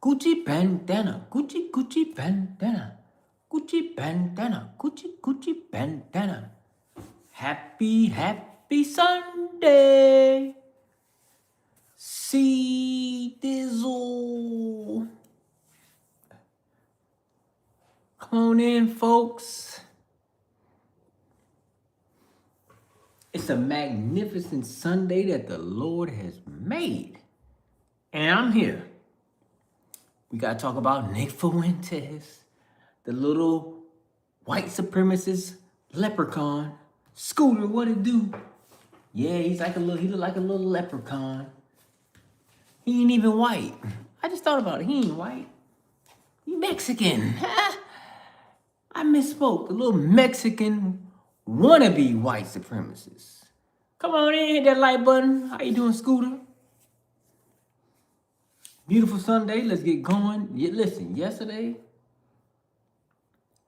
Gucci bandana, Gucci, Gucci bandana, Gucci bandana, Gucci, Gucci bandana. Happy, happy Sunday. See Dizzle. Come on in, folks. It's a magnificent Sunday that the Lord has made. And I'm here. We got to talk about Nick Fuentes, the little white supremacist leprechaun. Scooter, what it do? Yeah, he look like a little leprechaun. He ain't even white. I just thought about it. He ain't white. He Mexican. I misspoke. The little Mexican wannabe white supremacist. Come on in, hit that like button. How you doing, Scooter? Beautiful Sunday. Let's get going. Listen, yesterday,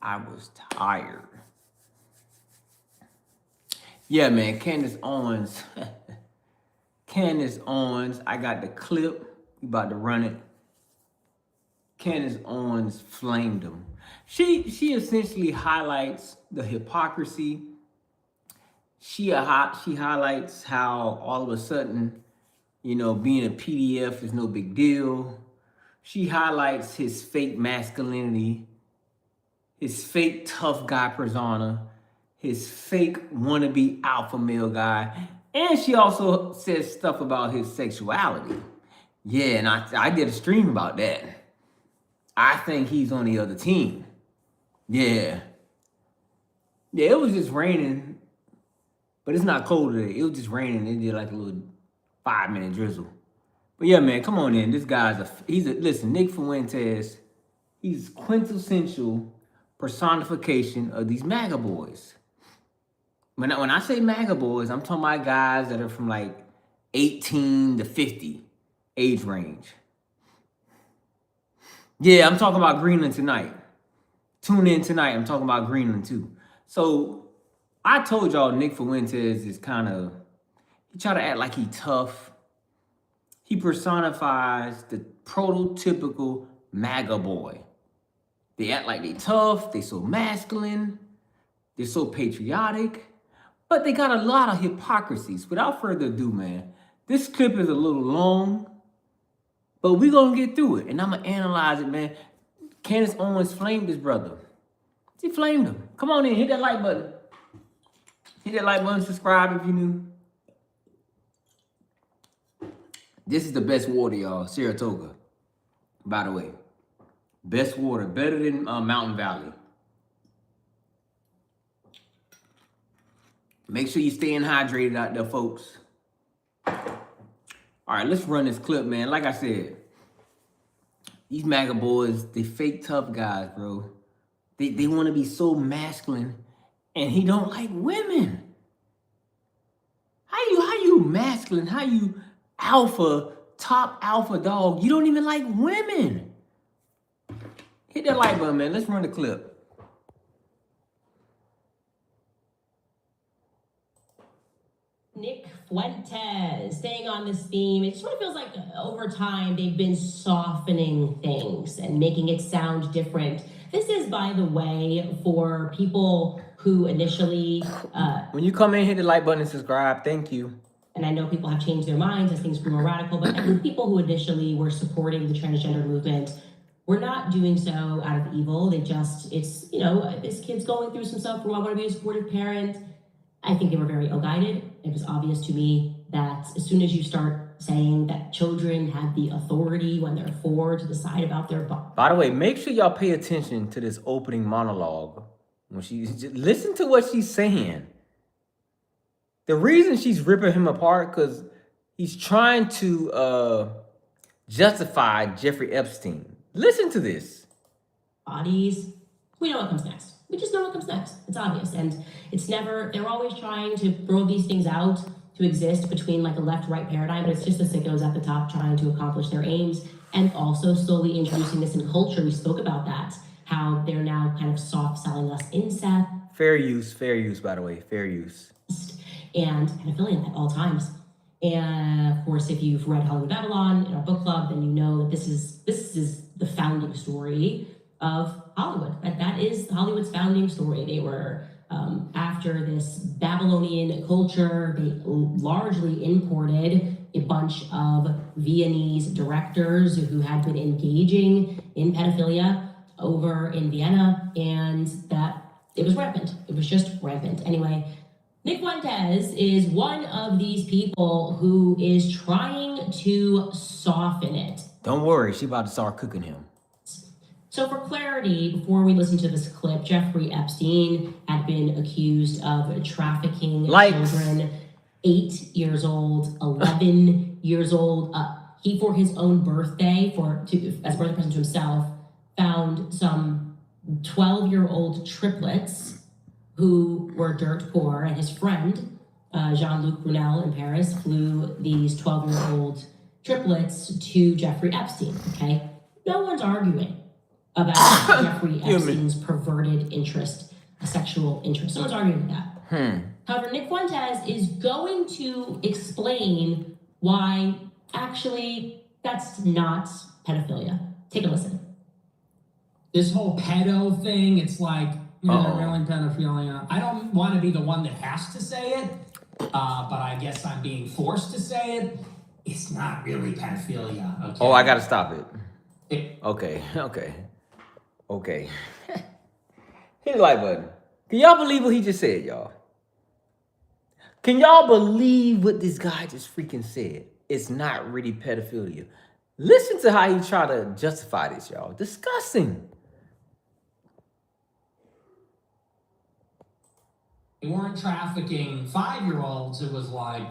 I was tired. Yeah, man, Candace Owens. Candace Owens, I got the clip. We about to run it. Candace Owens flamed him. She essentially highlights the hypocrisy. She highlights how all of a sudden, being a PDF is no big deal. She highlights his fake masculinity, his fake tough guy persona, his fake wannabe alpha male guy. And she also says stuff about his sexuality. Yeah, and I did a stream about that. I think he's on the other team. Yeah. Yeah, it was just raining, but it's not cold today. It was just raining. It did like a little 5-minute drizzle. But yeah, man, come on in. This guy's listen, Nick Fuentes, he's quintessential personification of these MAGA boys. When I say MAGA boys, I'm talking about guys that are from like 18 to 50 age range. Yeah, I'm talking about Greenland tonight. Tune in tonight. I'm talking about Greenland too. So I told y'all Nick Fuentes is he try to act like he tough. He personifies the prototypical MAGA boy. They act like they tough, they so masculine, they're so patriotic, but they got a lot of hypocrisies. Without further ado, man, this clip is a little long, but we're going to get through it, and I'm going to analyze it, man. Candace Owens flamed his brother. She flamed him. Come on in, hit that like button. Hit that like button, subscribe if you're new. This is the best water, y'all, Saratoga, by the way. Best water, better than Mountain Valley. Make sure you're staying hydrated out there, folks. All right, let's run this clip, man. Like I said, these MAGA boys, they fake tough guys, bro. They want to be so masculine, and he don't like women. How you masculine? How you top alpha dog? You don't even like women. Hit that like button, man. Let's run the clip. Nick Fuentes, staying on this theme, it sort of feels like over time they've been softening things and making it sound different. This is, by the way, for people who initially... when you come in, hit the like button and subscribe. Thank you. And I know people have changed their minds as things grew more radical, but I think people who initially were supporting the transgender movement were not doing so out of evil. This kid's going through some stuff. I want to be a supportive parent. I think they were very ill-guided. It was obvious to me that as soon as you start saying that children have the authority when they're 4 to decide about their body. By the way, make sure y'all pay attention to this opening monologue. Listen to what she's saying. The reason she's ripping him apart because he's trying to justify Jeffrey Epstein. Listen to this. Bodies. We know what comes next. We just know what comes next. It's obvious. And they're always trying to throw these things out to exist between like a left-right paradigm, but it's just the sickos at the top trying to accomplish their aims and also slowly introducing this in culture. We spoke about that, how they're now kind of soft selling us incest. Fair use, by the way, fair use. And pedophilia at all times. And of course, if you've read Hollywood Babylon in our book club, then you know that this is the founding story of Hollywood. That is Hollywood's founding story. They were after this Babylonian culture. They largely imported a bunch of Viennese directors who had been engaging in pedophilia over in Vienna, and that it was rampant. It was just rampant. Anyway, Nick Fuentes is one of these people who is trying to soften it. Don't worry, she about to start cooking him. So for clarity, before we listen to this clip, Jeffrey Epstein had been accused of trafficking children 8 years old, 11 years old. He, for his own birthday, as a birthday present to himself, found some 12-year-old triplets who were dirt poor, and his friend, Jean-Luc Brunel in Paris, flew these 12-year-old triplets to Jeffrey Epstein, okay? No one's arguing about Jeffrey Epstein's perverted interest, a sexual interest. No one's arguing with that. However, Nick Fuentes is going to explain why actually that's not pedophilia. Take a listen. This whole pedo thing, it's like, you know, they're really pedophilia. I don't want to be the one that has to say it, but I guess I'm being forced to say it. It's not really pedophilia, okay? Oh, I gotta stop it. Okay. Hit the like button. Can y'all believe what he just said, y'all? Can y'all believe what this guy just freaking said? It's not really pedophilia. Listen to how he tried to justify this, y'all. Disgusting. They weren't trafficking 5-year-olds. It was like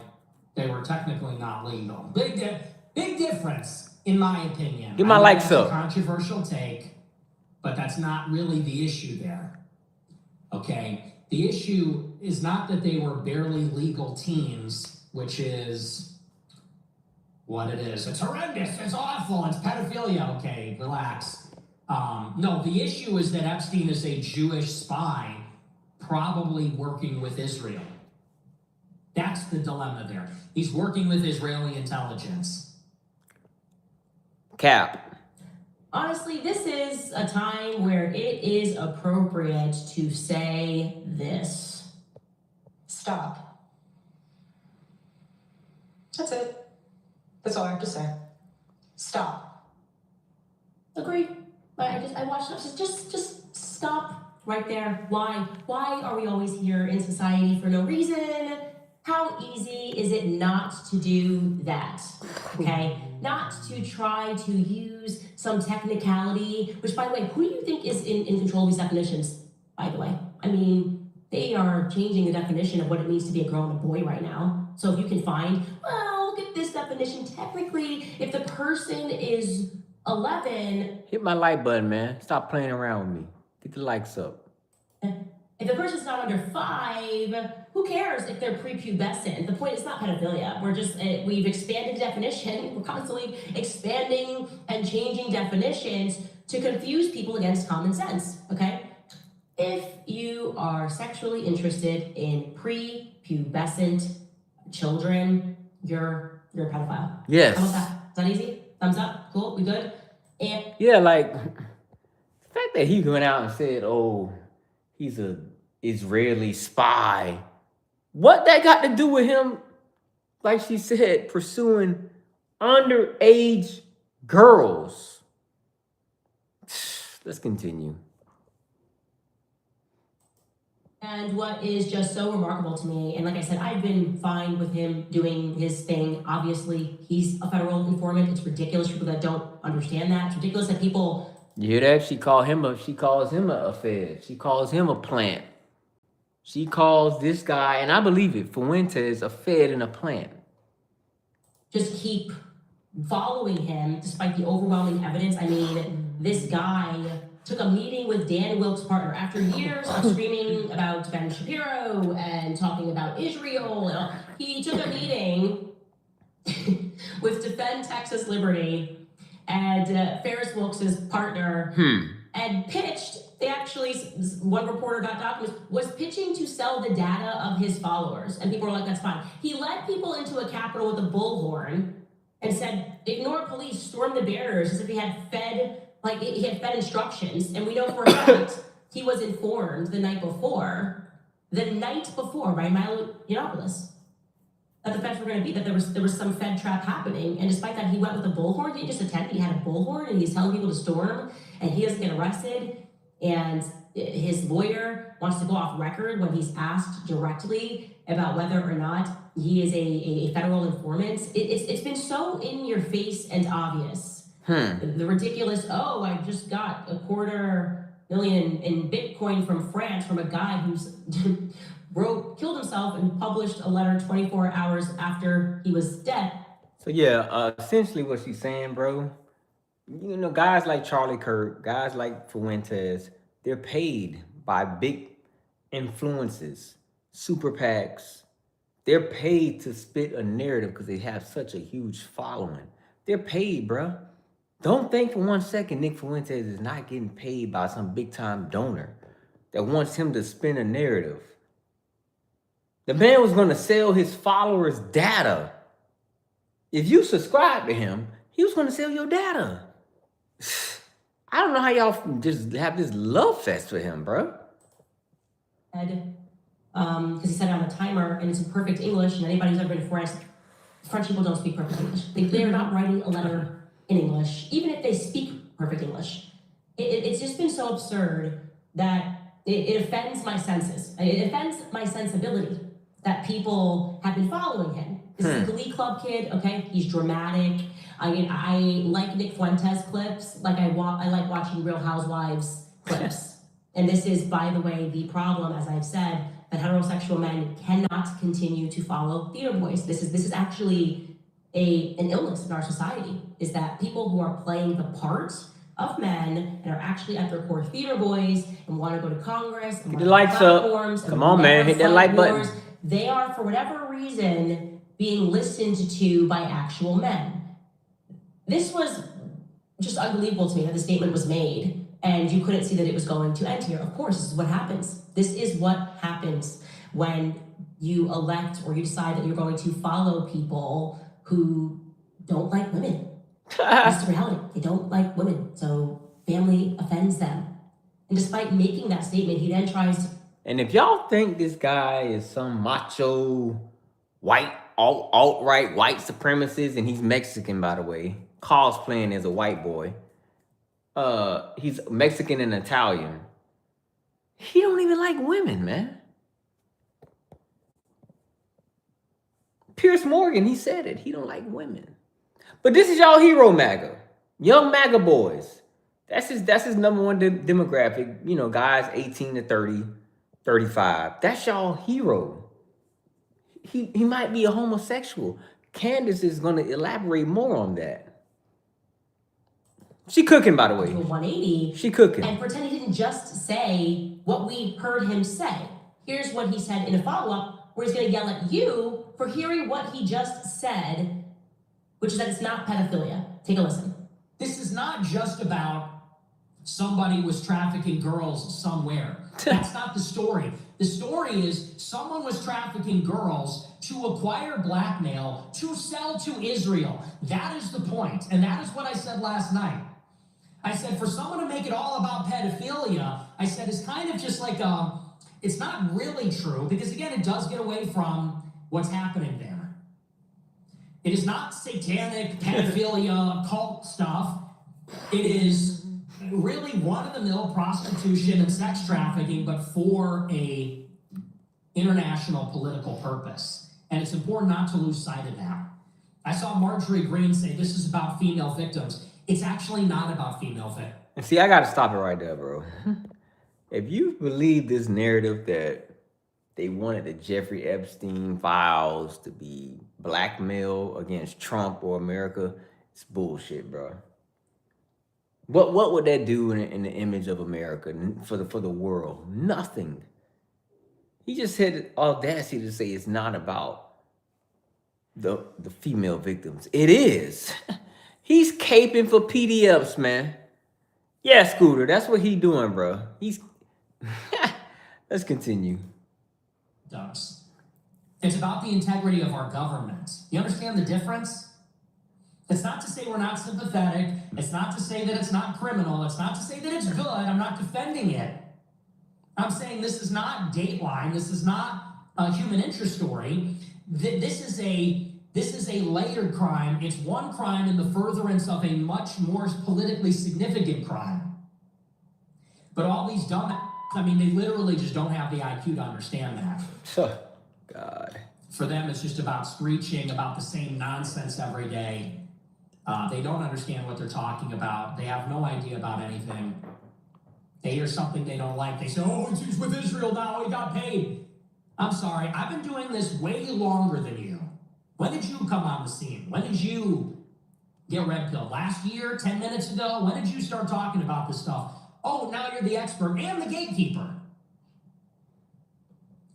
they were technically not legal. Big difference, in my opinion. Give my likes up. A controversial take, but that's not really the issue there. Okay? The issue is not that they were barely legal teens, which is what it is. It's horrendous. It's awful. It's pedophilia. Okay, relax. No, the issue is that Epstein is a Jewish spy, probably working with Israel. That's the dilemma there. He's working with Israeli intelligence. Cap. Honestly, this is a time where it is appropriate to say this. Stop. That's it. That's all I have to say. Stop. Agree. I watched this. Just stop right there. Why? Why are we always here in society for no reason? How easy is it not to do that? Okay? Not to try to use some technicality, which, by the way, who do you think is in control of these definitions, by the way? I mean, they are changing the definition of what it means to be a girl and a boy right now. So if you can find, well, look at this definition. Technically, if the person is 11... Hit my like button, man. Stop playing around with me. Get the likes up. If the person's not under 5, who cares if they're prepubescent? The point is not pedophilia. We've expanded the definition. We're constantly expanding and changing definitions to confuse people against common sense, okay? If you are sexually interested in prepubescent children, you're a pedophile. Yes. How about that? Is that easy? Thumbs up? Cool? We good? And yeah, like, the fact that he went out and said, oh, he's a Israeli spy. What that got to do with him, like she said, pursuing underage girls? Let's continue. And what is just so remarkable to me, and like I said, I've been fine with him doing his thing. Obviously, he's a federal informant. It's ridiculous for people that don't understand that. It's ridiculous that people... You hear that? She calls him a fed. She calls him a plant. She calls this guy, and I believe it, Fuentes, a fed and a plant. Just keep following him despite the overwhelming evidence. I mean, this guy took a meeting with Dan Wilkes' partner after years of screaming about Ben Shapiro and talking about Israel. He took a meeting with Defend Texas Liberty and Ferris Wilkes' partner and pitched. They actually, one reporter got documents, was pitching to sell the data of his followers, and people were like, "That's fine." He led people into a Capitol with a bullhorn and said, "Ignore police, storm the barriers," as if he had fed instructions. And we know for a fact he was informed the night before, by Milo Yiannopoulos, that the feds were going to be, that there was some Fed trap happening. And despite that, he went with a bullhorn. He didn't just attend, he had a bullhorn, and he's telling people to storm, and he doesn't get arrested. And his lawyer wants to go off record when he's asked directly about whether or not he is a federal informant. It's been so in your face and obvious. The ridiculous, "Oh, I just got $250,000 in Bitcoin from France from a guy who's killed himself and published a letter 24 hours after he was dead." So yeah, essentially what she's saying, bro, you know, guys like Charlie Kirk, guys like Fuentes, they're paid by big influences, super PACs. They're paid to spit a narrative because they have such a huge following. They're paid, bro. Don't think for 1 second Nick Fuentes is not getting paid by some big time donor that wants him to spin a narrative. The man was going to sell his followers data. If you subscribe to him, he was going to sell your data. I don't know how y'all just have this love fest for him, bro. Because he said it on a timer, and it's in perfect English, and anybody who's ever been to French people don't speak perfect English. They're not writing a letter in English, even if they speak perfect English. It's just been so absurd that it offends my senses. It offends my sensibility that people have been following him. This is a Glee Club kid, okay? He's dramatic. I like Nick Fuentes clips. Like I like watching Real Housewives clips. And this is, by the way, the problem, as I've said, that heterosexual men cannot continue to follow theater boys. This is actually an illness in our society, is that people who are playing the part of men and are actually at their core theater boys and want to go to Congress and get the lights up. Come on, man, hit that like button. They are, for whatever reason, being listened to by actual men. This was just unbelievable to me that the statement was made, and you couldn't see that it was going to end here. Of course, this is what happens. This is what happens when you elect or you decide that you're going to follow people who don't like women. That's the reality. They don't like women, so family offends them. And despite making that statement, he then tries to... And if y'all think this guy is some macho, white, alt-right white supremacist, and he's Mexican, by the way, cosplaying as a white boy, he's Mexican and Italian, he don't even like women, man. Pierce Morgan, he said it. He don't like women. But this is y'all hero MAGA. Young MAGA boys. That's his number one demographic. You know, guys 18 to 30, 35. That's y'all hero. He might be a homosexual. Candace is going to elaborate more on that. She cooking, by the way. 180. She cooking. And pretend he didn't just say what we heard him say. Here's what he said in a follow-up, where he's going to yell at you for hearing what he just said, which is that it's not pedophilia. Take a listen. This is not just about somebody was trafficking girls somewhere. That's not the story. The story is someone was trafficking girls to acquire blackmail to sell to Israel. That is the point. And that is what I said last night. I said, for someone to make it all about pedophilia, I said, it's kind of just like, it's not really true, because again, it does get away from what's happening there. It is not satanic pedophilia cult stuff. It is really run-of-the-mill prostitution and sex trafficking, but for a international political purpose. And it's important not to lose sight of that. I saw Marjorie Greene say this is about female victims. It's actually not about female victims. And see, I got to stop it right there, bro. If you believe this narrative that they wanted the Jeffrey Epstein files to be blackmail against Trump or America, it's bullshit, bro. What would that do in the image of America for the world? Nothing. He just had the audacity to say it's not about the female victims. It is. He's caping for PDFs, man. Yeah, Scooter, that's what he doing, bro. He's. Let's continue. Does. It's about the integrity of our government. You understand the difference? It's not to say we're not sympathetic. It's not to say that it's not criminal. It's not to say that it's good. I'm not defending it. I'm saying this is not Dateline. This is not a human interest story. This is a layered crime. It's one crime in the furtherance of a much more politically significant crime. But all these dumb, I mean, they literally just don't have the IQ to understand that. God. For them, it's just about screeching about the same nonsense every day. They don't understand what they're talking about. They have no idea about anything. They hear something they don't like. They say, oh, he's with Israel now. He got paid. I'm sorry. I've been doing this way longer than you. When did you come on the scene? When did you get red pill? Last year? 10 minutes ago? When did you start talking about this stuff? Oh, now you're the expert and the gatekeeper.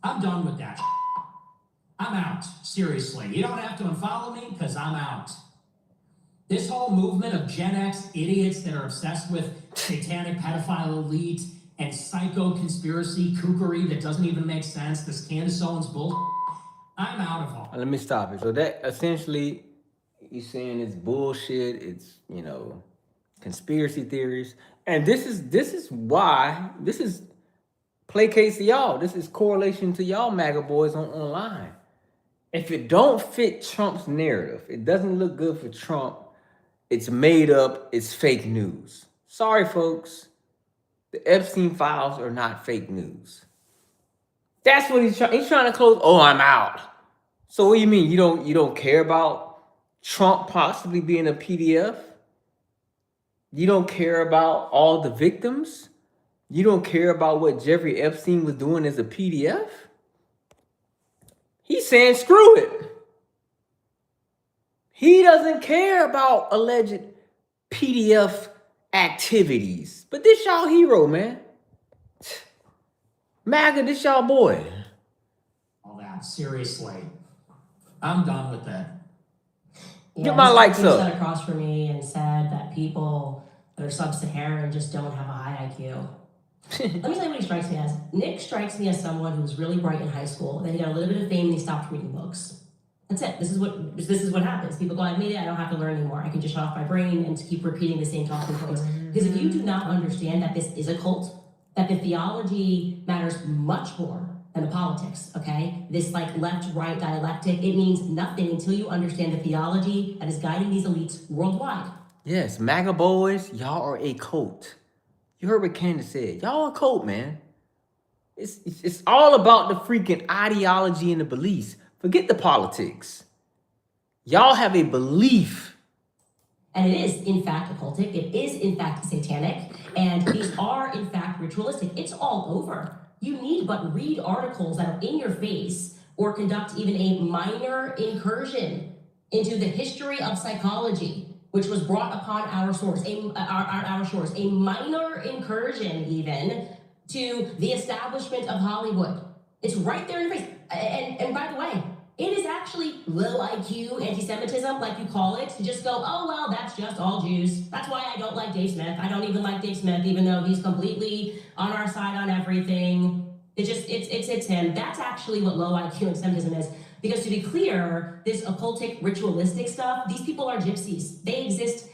I'm done with that. I'm out. Seriously. You don't have to unfollow me because I'm out. This whole movement of Gen X idiots that are obsessed with satanic pedophile elite and psycho conspiracy kookery that doesn't even make sense, this Candace Owens bull, I'm out of all. Let me stop it. So that essentially, you're saying it's bullshit. It's, conspiracy theories. And this is why, this is placates to y'all. This is correlation to y'all MAGA boys online. If it don't fit Trump's narrative, it doesn't look good for Trump, it's made up, it's fake news. Sorry, folks. The Epstein files are not fake news. That's what he's trying to close. Oh, I'm out. So what do you mean? You don't care about Trump possibly being a PDF? You don't care about all the victims? You don't care about what Jeffrey Epstein was doing as a PDF? He's saying screw it. He doesn't care about alleged PDF activities. But this y'all hero, man. MAGA, this y'all boy. All that, seriously. I'm done with that. Get my likes up. Sat across from me and said that people that are sub-Saharan just don't have a high IQ. Let me tell you what he strikes me as. Nick strikes me as someone who was really bright in high school. Then he got a little bit of fame and he stopped reading books. That's it. This is what happens. People go, I've made it, I don't have to learn anymore. I can just shut off my brain and keep repeating the same talking points. Because if you do not understand that this is a cult, that the theology matters much more than the politics, okay? This left-right dialectic, it means nothing until you understand the theology that is guiding these elites worldwide. Yes, MAGA boys, y'all are a cult. You heard what Candace said. Y'all a cult, man. It's all about the freaking ideology and the beliefs. Forget the politics. Y'all have a belief. And it is, in fact, occultic. It is, in fact, satanic. And these are, in fact, ritualistic. It's all over. You need but read articles that are in your face or conduct even a minor incursion into the history of psychology, which was brought upon our shores, a minor incursion even to the establishment of Hollywood. It's right there in your face. And by the way, it is actually low IQ anti-Semitism, like you call it, to just go, oh, well, that's just all Jews. That's why I don't like Dave Smith. I don't even like Dave Smith, even though he's completely on our side on everything. It's him. That's actually what low IQ anti-Semitism is. Because to be clear, this occultic, ritualistic stuff, these people are gypsies. They exist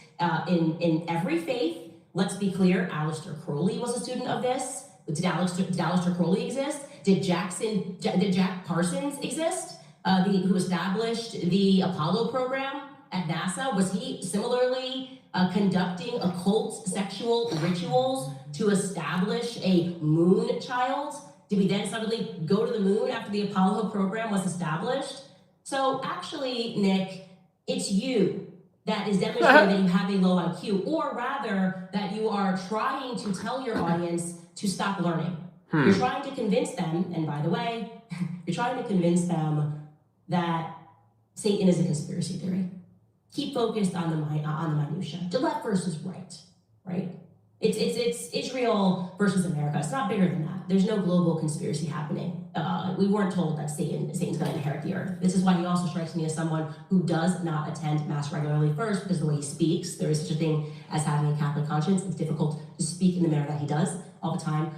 in every faith. Let's be clear, Aleister Crowley was a student of this. Did Aleister Crowley exist? Did Jack Parsons exist? Who established the Apollo program at NASA? Was he similarly conducting occult sexual rituals to establish a moon child? Did we then suddenly go to the moon after the Apollo program was established? So actually, Nick, it's you that is demonstrating that you have a low IQ, or rather that you are trying to tell your audience to stop learning. You're trying to convince them, and by the way, you're trying to convince them that Satan is a conspiracy theory. Keep focused on the minutia. The left versus right? It's Israel versus America. It's not bigger than that. There's no global conspiracy happening. We weren't told that Satan's going to inherit the earth. This is why he also strikes me as someone who does not attend mass regularly. First, because of the way he speaks. There is such a thing as having a Catholic conscience. It's difficult to speak in the manner that he does all the time.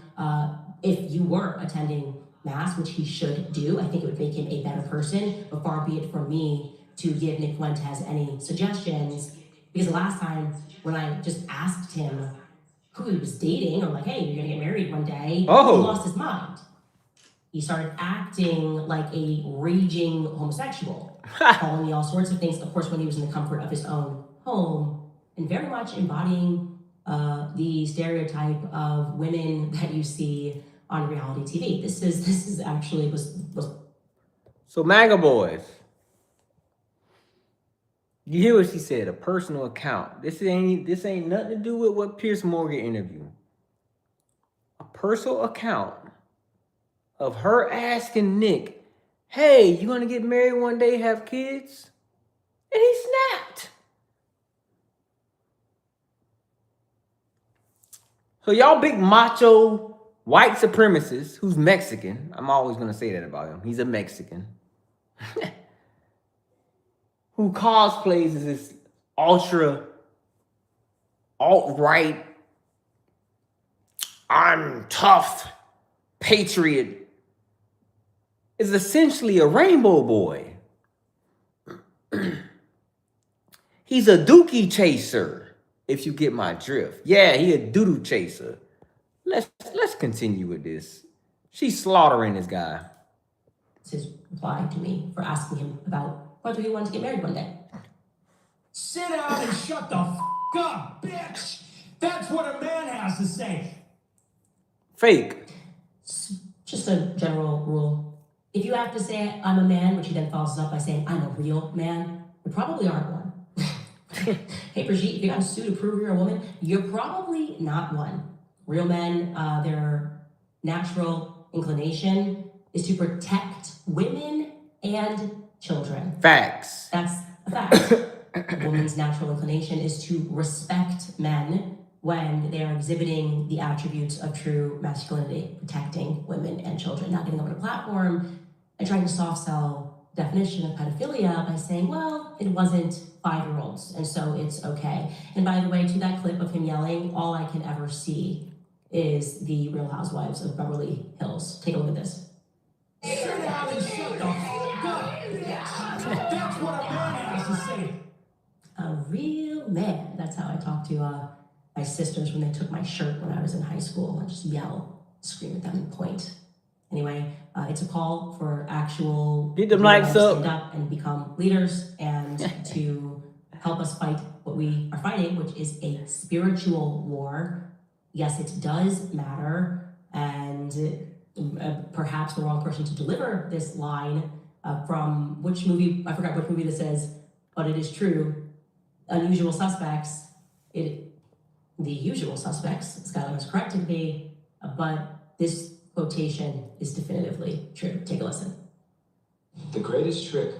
If you were attending mass, which he should do, I think it would make him a better person. But far be it from me to give Nick Fuentes any suggestions, because the last time when I just asked him who he was dating, or like, hey, you're gonna get married one day, he lost his mind. He started acting like a raging homosexual, calling me all sorts of things, of course, when he was in the comfort of his own home, and very much embodying the stereotype of women that you see on reality TV. This is actually was So MAGA boys, you hear what she said, a personal account. This ain't nothing to do with what Pierce Morgan interviewed. A personal account of her asking Nick, hey, you gonna get married one day, have kids? And he snapped. So y'all big macho white supremacists who's Mexican, I'm always gonna say that about him. He's a Mexican. Who cosplays as this ultra alt-right, I'm tough patriot, is essentially a rainbow boy. He's a dookie chaser, if you get my drift. Yeah, he a doo-doo chaser. Let's continue with this. She's slaughtering this guy. his reply to me for asking him about whether he wanted to get married one day. Sit down and shut the up, bitch! That's what a man has to say. Fake. Just a general rule. If you have to say I'm a man, which he then follows up by saying I'm a real man, you probably aren't one. Hey, Brigitte, if you got a suit to prove you're a woman, you're probably not one. Real men, their natural inclination is to protect women and children. Facts. That's a fact. A woman's natural inclination is to respect men when they are exhibiting the attributes of true masculinity, protecting women and children, not getting on a platform and trying to soft sell definition of pedophilia by saying, well, it wasn't 5-year-olds, and so it's okay. And by the way, to that clip of him yelling, all I can ever see is the Real Housewives of Beverly Hills. Take a look at this. Sit down and shut the up. That's what a man has to say. A real man. That's how I talk to my sisters when they took my shirt when I was in high school. I just yell, scream at them, and point. Anyway, it's a call for actual Get them lights up. Stand up and become leaders and to help us fight what we are fighting, which is a spiritual war. Yes, it does matter, and perhaps the wrong person to deliver this line from which movie, I forgot which movie this is, but it is true. Unusual Suspects, The Usual Suspects, Skylar has corrected me, but this quotation is definitively true. Take a listen. The greatest trick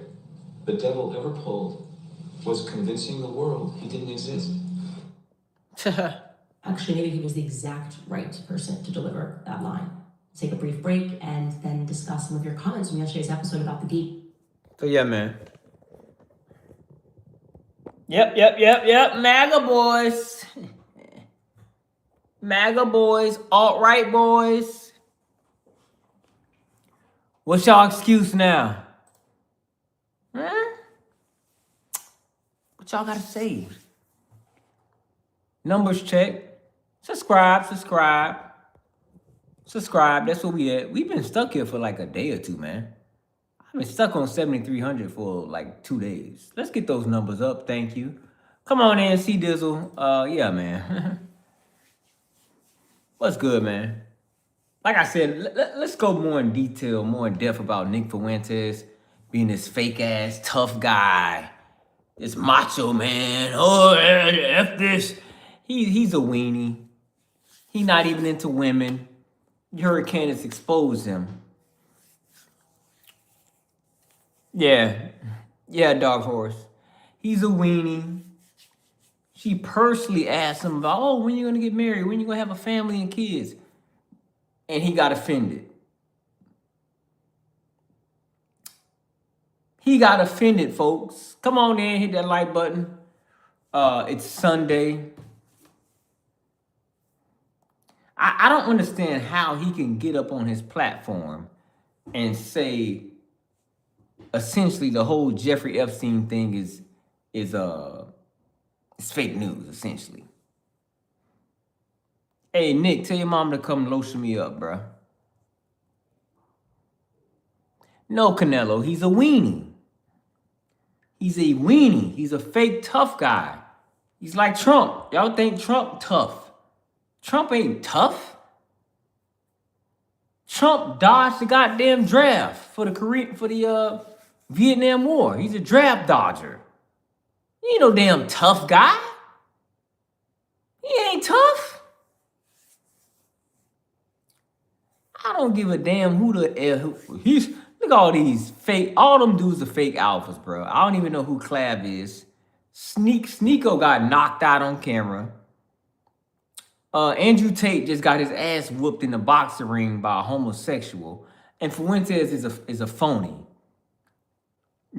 the devil ever pulled was convincing the world he didn't exist. Actually, maybe he was the exact right person to deliver that line. Take a brief break and then discuss some of your comments from yesterday's episode about the geek. So yeah, man. Yep. MAGA boys. MAGA boys, alt-right boys. What's y'all excuse now? Huh? What y'all gotta say? Numbers check. Subscribe. That's where we at. We've been stuck here for like a day or two, man. I've been stuck on 7,300 for like 2 days. Let's get those numbers up. Thank you. Come on in, C Dizzle. Yeah, man. What's good, man? Like I said, let's go more in detail, more in depth about Nick Fuentes being this fake ass tough guy, this macho man. Oh, F this. He's a weenie. He's not even into women. You heard Candace expose him. Yeah, Dark Horse. He's a weenie. She personally asked him about, oh, when you gonna get married? When you gonna have a family and kids? And he got offended. He got offended, folks. Come on in, hit that like button. It's Sunday. I don't understand how he can get up on his platform and say essentially the whole Jeffrey Epstein thing is fake news, essentially. Hey, Nick, tell your mom to come lotion me up, bruh. No, Canelo, he's a weenie. He's a weenie. He's a fake tough guy. He's like Trump. Y'all think Trump tough. Trump ain't tough. Trump dodged the goddamn draft for the Vietnam War. He's a draft dodger. He ain't no damn tough guy. He ain't tough. I don't give a damn he's. Look at all these fake. All them dudes are fake alphas, bro. I don't even know who Clav is. Sneeko got knocked out on camera. Andrew Tate just got his ass whooped in the boxing ring by a homosexual, and Fuentes is a phony.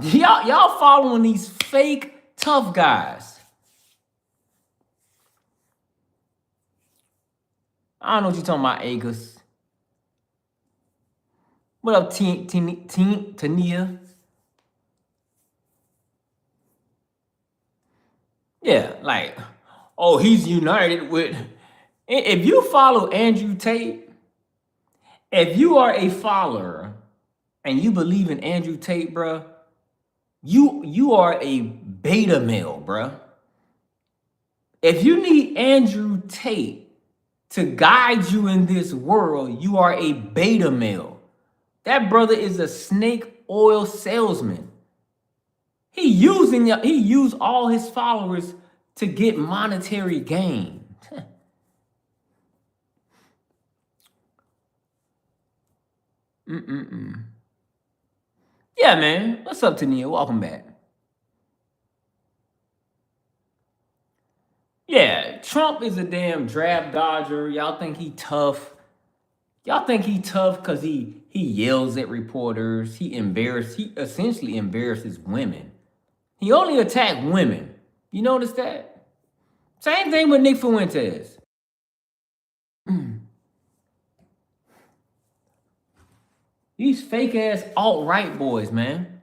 Y'all following these fake tough guys. I don't know what you're talking about, Agus. What up, Tania? Yeah, like, oh, he's united with. If you follow Andrew Tate, if you are a follower and you believe in Andrew Tate, bruh, you are a beta male, bruh. If you need Andrew Tate to guide you in this world, you are a beta male. That brother is a snake oil salesman. He used all his followers to get monetary gain. Yeah, man. What's up, Tania? Welcome back. Yeah, Trump is a damn draft dodger. Y'all think he tough. Y'all think he tough because he yells at reporters. He essentially embarrasses women. He only attacked women. You notice that? Same thing with Nick Fuentes. These fake ass alt-right boys, man.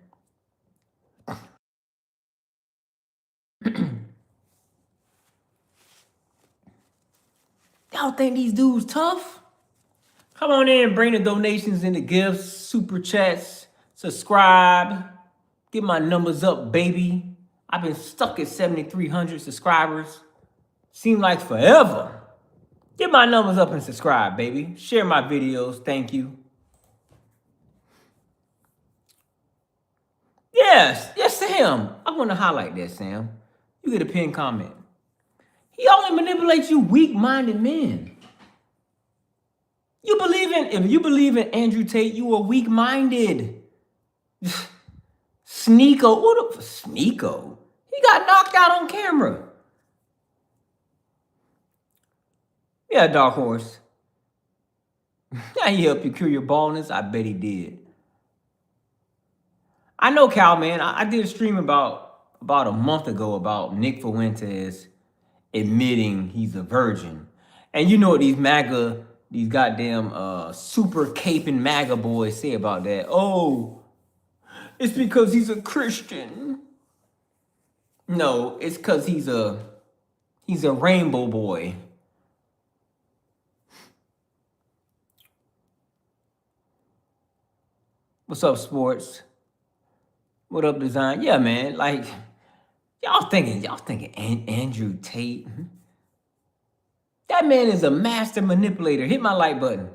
Y'all think these dudes tough? Come on in, bring the donations and the gifts, super chats, subscribe, get my numbers up, baby. I've been stuck at 7,300 subscribers. Seemed like forever. Get my numbers up and subscribe, baby. Share my videos, thank you. Yes, Sam. I want to highlight that, Sam. You get a pinned comment. He only manipulates you weak-minded men. If you believe in Andrew Tate, you are weak-minded. Sneeko? He got knocked out on camera. Yeah, Dark Horse. He helped you cure your baldness? I bet he did. I know, Cal, man. I did a stream about a month ago about Nick Fuentes admitting he's a virgin. And you know what these goddamn super caping MAGA boys say about that? Oh, it's because he's a Christian. No, it's because he's a rainbow boy. What's up, sports? What up, design? Yeah, man. Like, y'all thinking Andrew Tate? That man is a master manipulator. Hit my like button.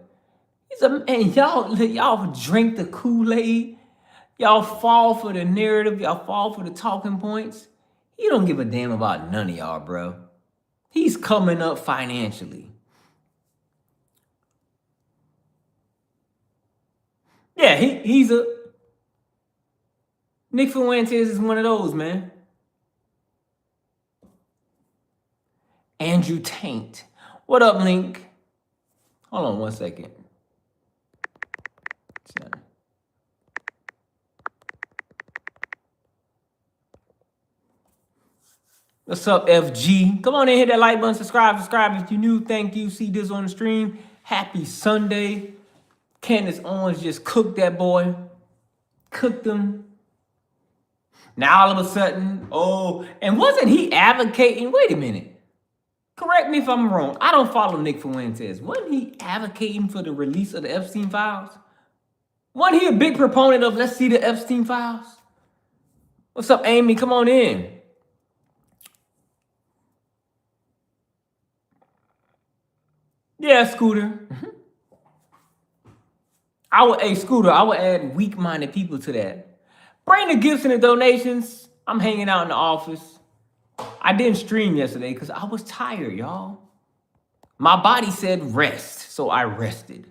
And y'all drink the Kool-Aid. Y'all fall for the narrative. Y'all fall for the talking points. He don't give a damn about none of y'all, bro. He's coming up financially. Yeah, he's a... Nick Fuentes is one of those, man. Andrew Tate. What up, Link? Hold on one second. What's up, FG? Come on in, hit that like button, subscribe if you're new. Thank you. See this on the stream. Happy Sunday. Candace Owens just cooked that boy. Cooked him. Now all of a sudden, oh, and wasn't he advocating? Wait a minute. Correct me if I'm wrong. I don't follow Nick Fuentes. Wasn't he advocating for the release of the Epstein files? Wasn't he a big proponent of let's see the Epstein files? What's up, Amy? Come on in. Yeah, Scooter. Scooter, I would add weak-minded people to that. Bring the gifts and the donations. I'm hanging out in the office. I didn't stream yesterday because I was tired, y'all. My body said rest, so I rested.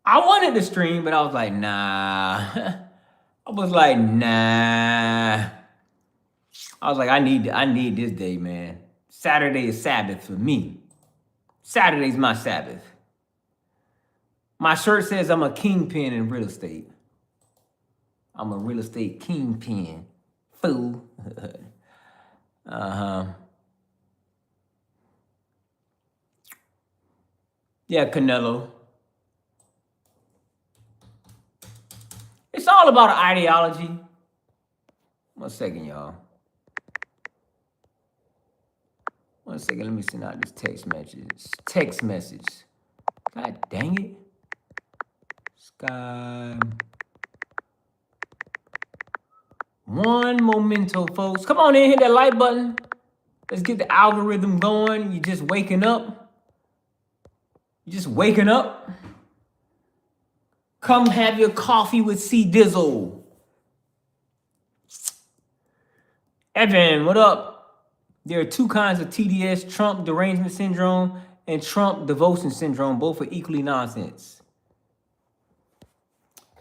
I wanted to stream, but I was like, nah. I was like, I need this day, man. Saturday is Sabbath for me. Saturday's my Sabbath. My shirt says I'm a kingpin in real estate. I'm a real estate kingpin. Fool. Yeah, Canelo. It's all about ideology. 1 second, y'all. 1 second, let me send out this text message. God dang it. Sky. One memento, folks. Come on in, hit that like button. Let's get the algorithm going. You just waking up. Come have your coffee with C Dizzle. Evan, what up? There are two kinds of TDS, Trump derangement syndrome and Trump devotion syndrome. Both are equally nonsense.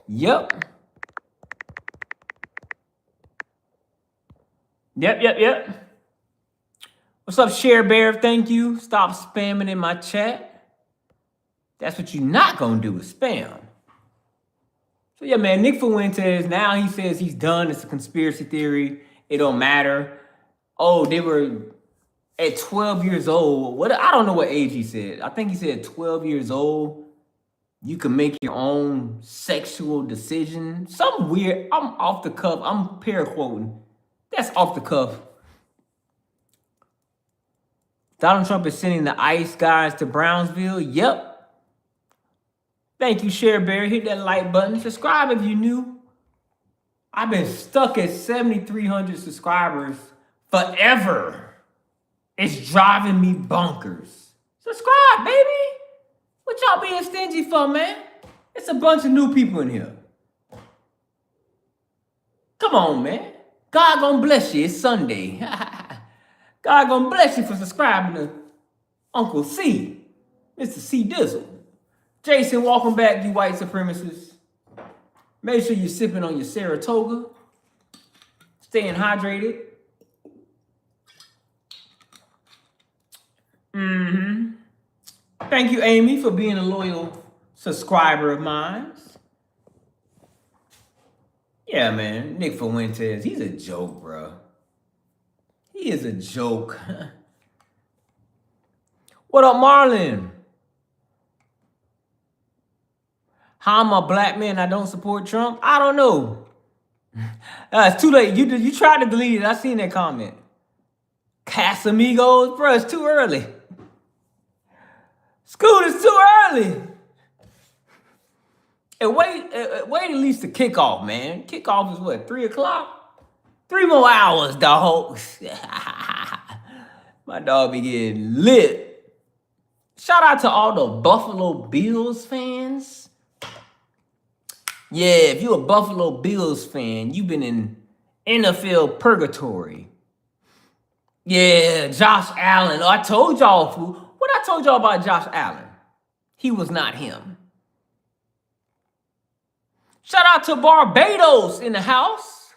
Yep. What's up, Share Bear? Thank you. Stop spamming in my chat. That's what you're not going to do is spam. So, yeah, man, Nick Fuentes, now he says he's done. It's a conspiracy theory. It don't matter. Oh, they were at 12 years old. I don't know what age he said. I think he said 12 years old. You can make your own sexual decision. Some weird. I'm off the cuff. I'm paraquoting. That's off the cuff. Donald Trump is sending the ICE guys to Brownsville. Yep. Thank you, Share Bear. Hit that like button. Subscribe if you're new. I've been stuck at 7,300 subscribers forever. It's driving me bonkers. Subscribe, baby. What y'all being stingy for, man? It's a bunch of new people in here. Come on, man. God gonna bless you. It's Sunday. God gonna bless you for subscribing to Uncle C, Mr. C Dizzle. Jason, welcome back, you white supremacists. Make sure you're sipping on your Saratoga. Staying hydrated. Thank you, Amy, for being a loyal subscriber of mine. Yeah, man. Nick Fuentes, he's a joke, bro. He is a joke. What up, Marlon? How I'm a black man, I don't support Trump? I don't know. It's too late. You tried to delete it. I seen that comment. Casamigos, bro, it's too early. Scoot, it's too early. And wait at least the kickoff, man. Kickoff is what, 3 o'clock? 3 more hours, dog. My dog be getting lit. Shout out to all the Buffalo Bills fans. Yeah, if you're a Buffalo Bills fan, you've been in NFL purgatory. Yeah, Josh Allen. Oh, I told y'all, fool. What I told y'all about Josh Allen? He was not him. Shout out to Barbados in the house.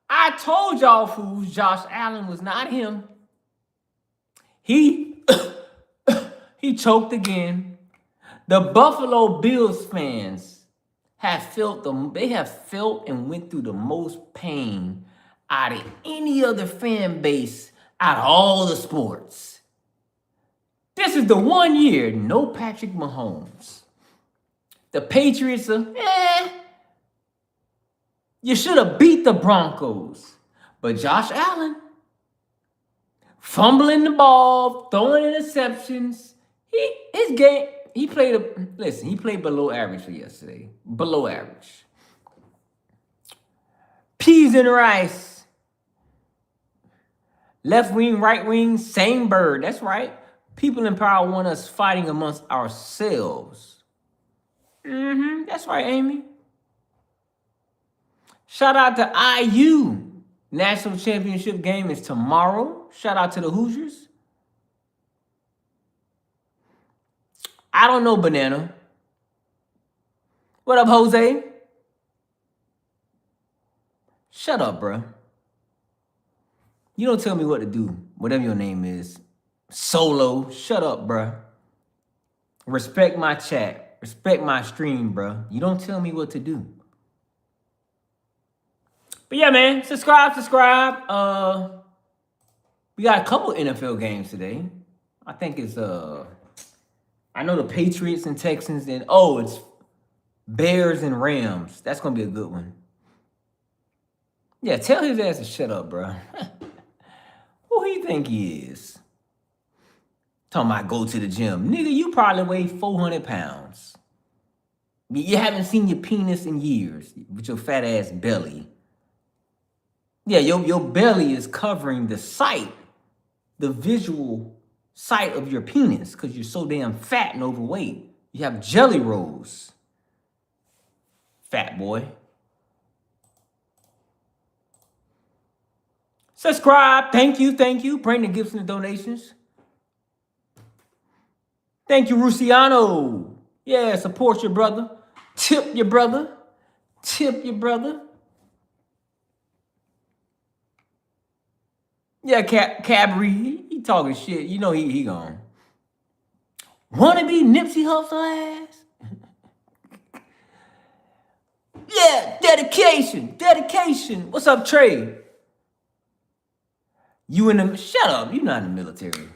I told y'all, fools, Josh Allen was not him. He choked again. The Buffalo Bills fans have felt and went through the most pain out of any other fan base out of all the sports. This is the 1 year, no Patrick Mahomes. The Patriots are, you should have beat the Broncos. But Josh Allen, fumbling the ball, throwing interceptions. He played below average for yesterday. Below average. Peas and rice. Left wing, right wing, same bird. That's right. People in power want us fighting amongst ourselves. That's right, Amy. Shout out to IU. National championship game is tomorrow. Shout out to the Hoosiers. I don't know, Banana. What up, Jose? Shut up, bruh. You don't tell me what to do, whatever your name is. Solo, shut up, bruh. Respect my chat. Respect my stream, bruh. You don't tell me what to do. But yeah, man, subscribe. We got a couple NFL games today. I think it's I know the Patriots and Texans, and it's Bears and Rams. That's gonna be a good one. Yeah, tell his ass to shut up, bro. Who he think he is? Talking about go to the gym. Nigga, you probably weigh 400 pounds. You haven't seen your penis in years with your fat ass belly. Yeah, your belly is covering the sight, the visual sight of your penis because you're so damn fat and overweight. You have jelly rolls. Fat boy. Subscribe. Thank you. Bring the gifts and the donations. Thank you, Luciano. Yeah, support your brother. Tip your brother. Yeah, Cabri, he talking shit. You know he gone. Wanna be Nipsey Hussle ass? Yeah, dedication. What's up, Trey? Shut up, you not in the military.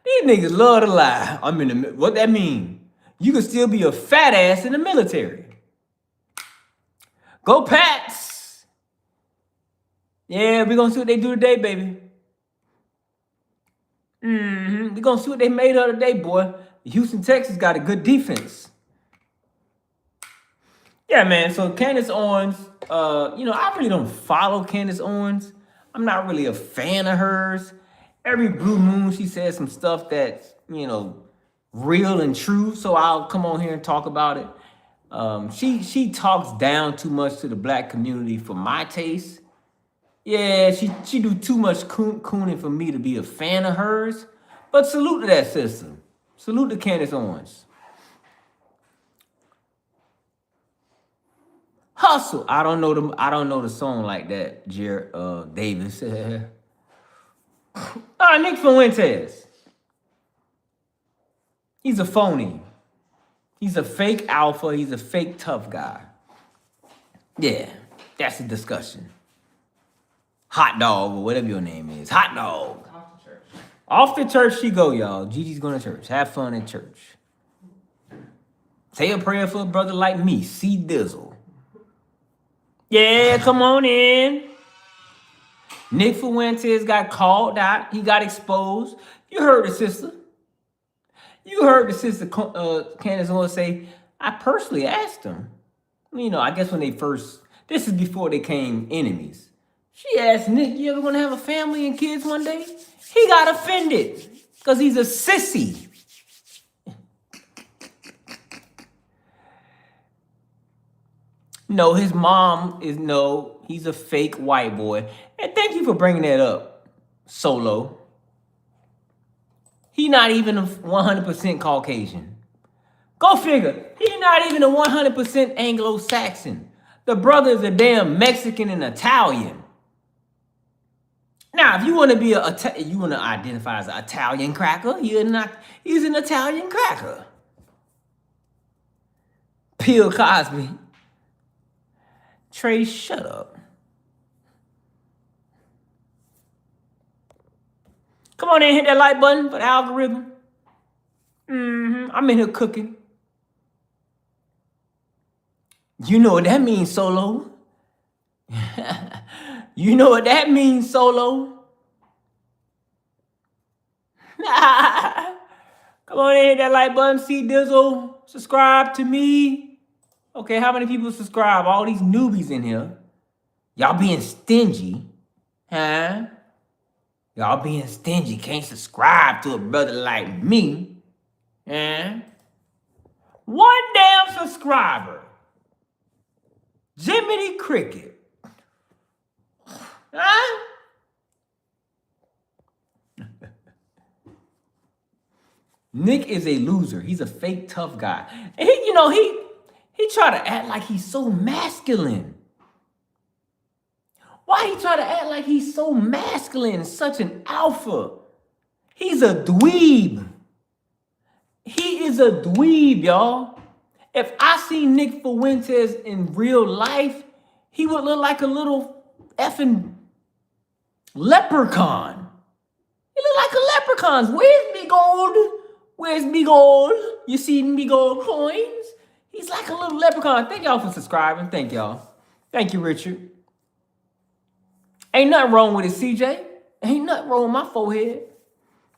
These niggas love to lie. I'm in the, what that mean? You can still be a fat ass in the military. Go Pats! Yeah, we gonna see what they do today, baby. We gonna see what they made of today, boy. Houston, Texas got a good defense. Yeah, man, so Candace Owens, I really don't follow Candace Owens. I'm not really a fan of hers. Every blue moon, she says some stuff that's, real and true. So I'll come on here and talk about it. She talks down too much to the black community for my taste. Yeah, she do too much cooning for me to be a fan of hers. But salute to that sister. Salute to Candace Owens. Hustle. I don't know the song like that, Davis. Nick Fuentes. He's a phony. He's a fake alpha. He's a fake tough guy. Yeah, that's a discussion. Hot dog or whatever your name is. Hot dog. Off to church she go, y'all. Gigi's going to church. Have fun at church. Say a prayer for a brother like me. C Dizzle. Yeah, come on in. Nick Fuentes got called out. He got exposed. You heard the sister. Candace Owens say, I personally asked him. I guess when this is before they became enemies. She asked Nick, you ever want to have a family and kids one day? He got offended because he's a sissy. No, his mom he's a fake white boy. And thank you for bringing that up, Solo. He not even a 100% Caucasian. Go figure. He not even a 100% Anglo-Saxon. The brother is a damn Mexican and Italian. Now, if you want to you want to identify as an Italian cracker, he's an Italian cracker. Bill Cosby. Trey, shut up. Come on in, hit that like button for the algorithm. I'm in here cooking. You know what that means, Solo. You know what that means, Solo. Come on in, hit that like button. See Dizzle. Subscribe to me. Okay, how many people subscribe? All these newbies in here. Y'all being stingy. Huh? Y'all being stingy. Can't subscribe to a brother like me. Huh? One damn subscriber. Jiminy Cricket. Huh? Nick is a loser. He's a fake tough guy. And he try to act like he's so masculine. Why he try to act like he's so masculine, such an alpha? He's a dweeb. He is a dweeb, y'all. If I see Nick Fuentes in real life, he would look like a little effing leprechaun. He look like a leprechaun. Where's Big Old? Where's Big Old? You see Big Old coins? He's like a little leprechaun. Thank y'all for subscribing. Thank y'all. Thank you, Richard. Ain't nothing wrong with it, CJ. Ain't nothing wrong with my forehead.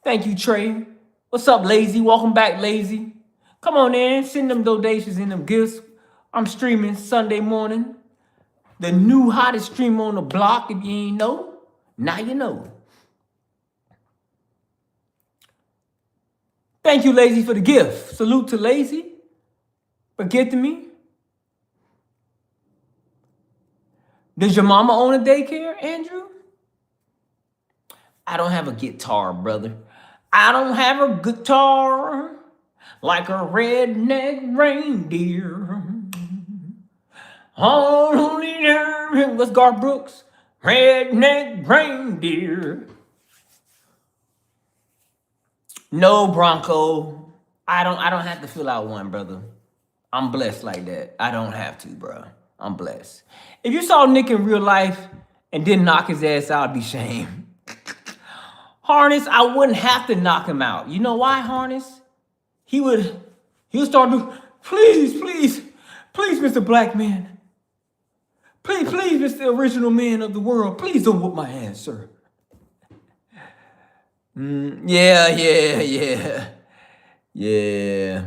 Thank you, Trey. What's up, Lazy? Welcome back, Lazy. Come on in. Send them donations and them gifts. I'm streaming Sunday morning. The new hottest stream on the block. If you ain't know, now you know. Thank you, Lazy, for the gift. Salute to Lazy for gifting me. Does your mama own a daycare, Andrew? I don't have a guitar, brother. I don't have a guitar like a redneck reindeer. What's Garth Brooks? Redneck reindeer. No, Bronco. I don't have to fill out one, brother. I'm blessed like that. I don't have to, bro. I'm blessed. If you saw Nick in real life and didn't knock his ass out, I'd be shamed. Harness, I wouldn't have to knock him out. You know why, Harness? He'll start to, please, Mr. Black Man. Please, Mr. Original Man of the World. Please don't whoop my ass, sir. Yeah.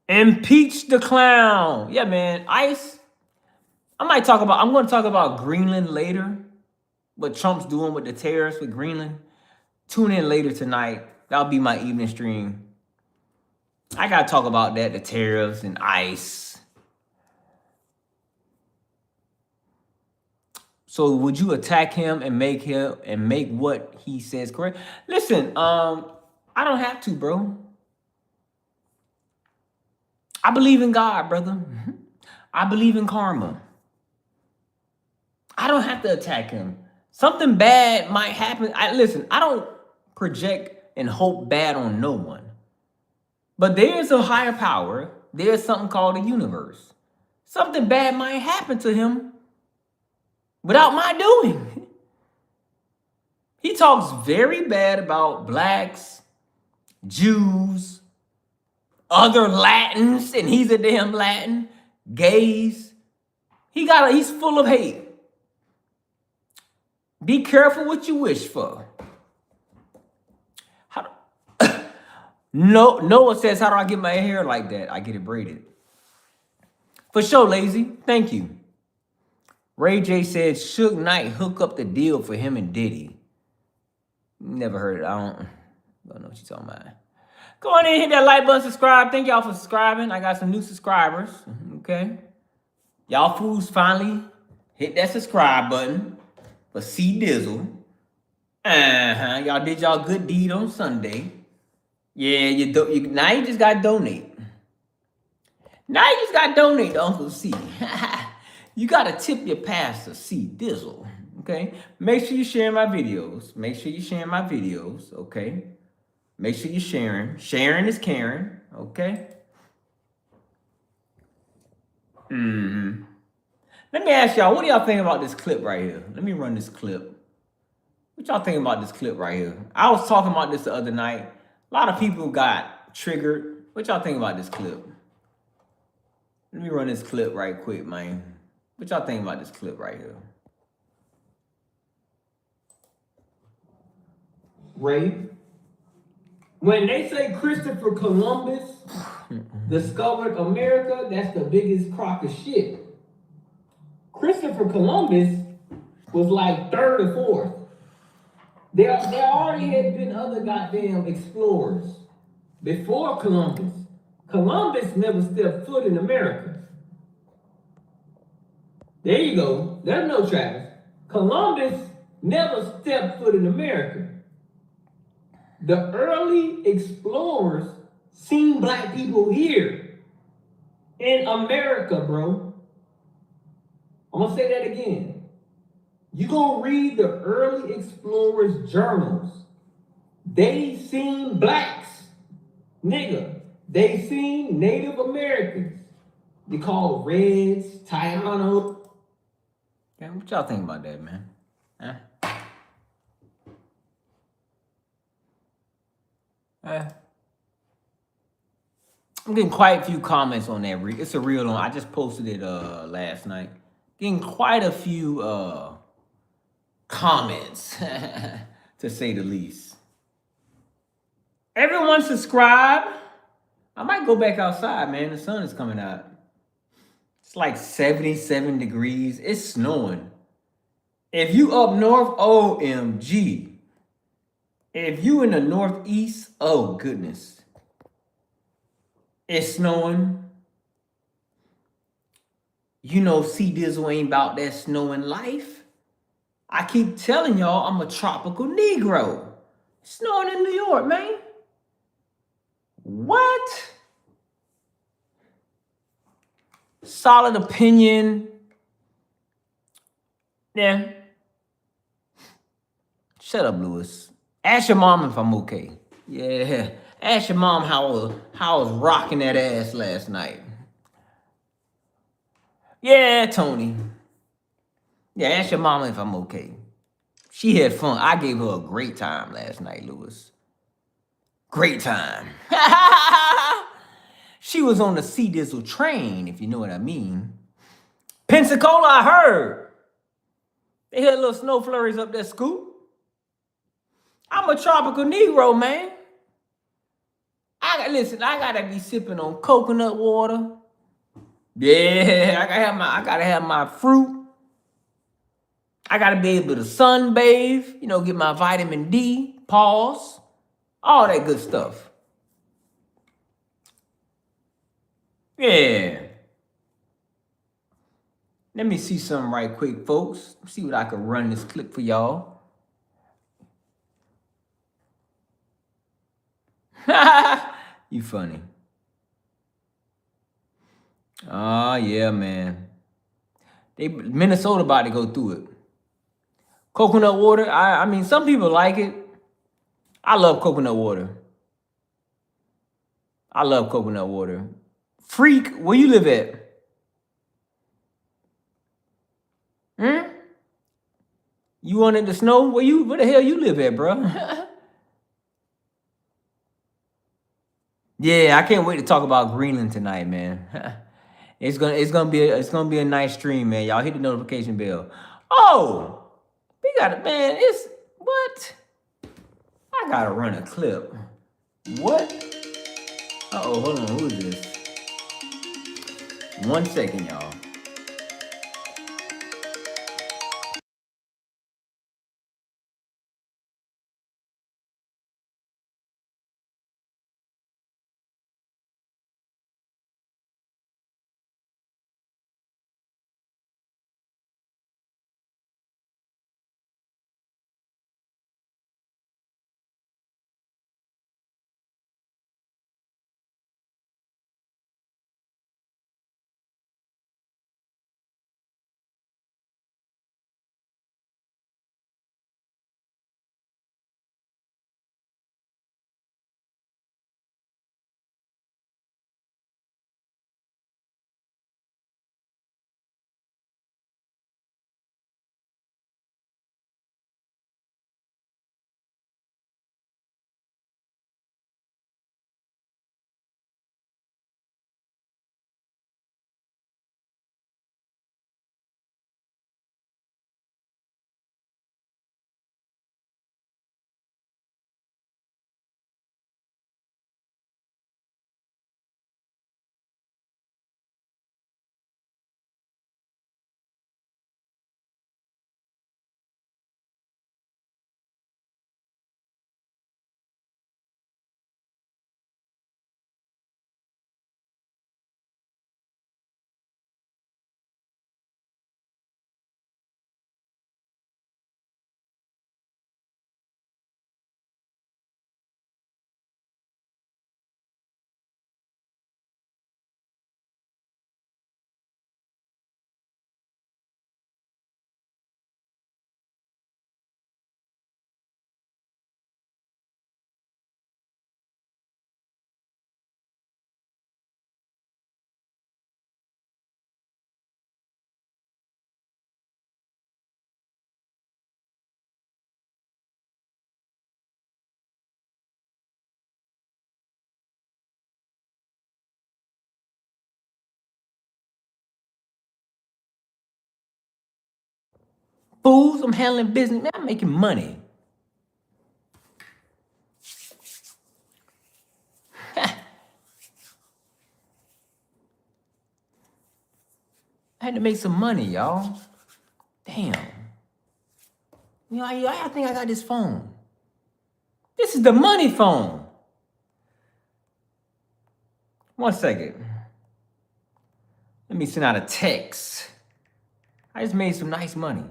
Impeach the clown. Yeah, man. ICE. I'm going to talk about Greenland later. What Trump's doing with the tariffs with Greenland. Tune in later tonight. That'll be my evening stream. I got to talk about that, the tariffs and ICE. So would you attack him and make what he says correct? Listen, I don't have to, bro. I believe in God, brother. I believe in karma. I don't have to attack him. Something bad might happen. I don't project and hope bad on no one. But there's a higher power. There's something called the universe. Something bad might happen to him without my doing. He talks very bad about blacks, Jews, other Latins, and he's a damn Latin, gays. He's full of hate. Be careful what you wish for. Noah says, how do I get my hair like that? I get it braided. For sure, Lazy. Thank you. Ray J said, Suge Knight hook up the deal for him and Diddy. Never heard it. I don't know what you're talking about. Go on in, hit that like button, subscribe. Thank y'all for subscribing. I got some new subscribers. Okay. Y'all fools finally hit that subscribe button for C Dizzle. Y'all did y'all good deed on Sunday. Yeah, now you just got to donate. Now you just got to donate to Uncle C. You got to tip your pastor, C Dizzle. Okay? Make sure you share my videos. Okay? Make sure you're sharing. Sharing is caring. Okay? Let me ask y'all, what do y'all think about this clip right here? Let me run this clip. What y'all think about this clip right here? I was talking about this the other night. A lot of people got triggered. What y'all think about this clip? Let me run this clip right quick, man. What y'all think about this clip right here? Ray, when they say Christopher Columbus discovered America, that's the biggest crock of shit. Christopher Columbus was like third or fourth. There already had been other goddamn explorers before Columbus. Columbus never stepped foot in America. There you go. There's no Travis. Columbus never stepped foot in America. The early explorers seen black people here in America, bro. I'm gonna say that again. You gonna read the early explorers' journals. They seen blacks, nigga. They seen Native Americans. They called Reds, Taínos. Yeah, what y'all think about that, man? Huh? I'm getting quite a few comments on that. It's a real one. I just posted it last night. Getting quite a few comments, to say the least. Everyone subscribe. I might go back outside, man. The sun is coming out. It's like 77 degrees. It's snowing. If you up north, OMG. If you in the northeast, oh goodness. It's snowing. You know C Dizzle ain't about that snowing life. I keep telling y'all I'm a tropical Negro. It's snowing in New York, man. What? Solid opinion. Yeah. Shut up, Lewis. Ask your mom if I'm okay. Yeah. Ask your mom how I was rocking that ass last night. Yeah, Tony. Yeah, ask your mama if I'm okay. She had fun. I gave her a great time last night, Lewis. Great time. She was on the C Dizzle train, if you know what I mean. Pensacola, I heard. They had little snow flurries up that scoop. I'm a tropical Negro, man. Listen, I gotta be sipping on coconut water. Yeah, I gotta have my fruit. I gotta be able to sunbathe, get my vitamin D, pause, all that good stuff. Yeah. Let me see something right quick, folks. See what I can run this clip for y'all. You funny. Oh, yeah, man. Minnesota about to go through it. Coconut water, I mean, some people like it. I love coconut water. I love coconut water. Freak, where you live at? You wanted to snow? Where the hell you live at, bro? Yeah, I can't wait to talk about Greenland tonight, man. It's gonna be a nice stream, man. Y'all hit the notification bell. Oh, we got it, man. It's what? I gotta run a clip. What? Uh-oh, hold on. Who is this? 1 second, y'all. Fools, I'm handling business. Man, I'm making money. I had to make some money, y'all. Damn. You know, I think I got this phone. This is the money phone. 1 second. Let me send out a text. I just made some nice money.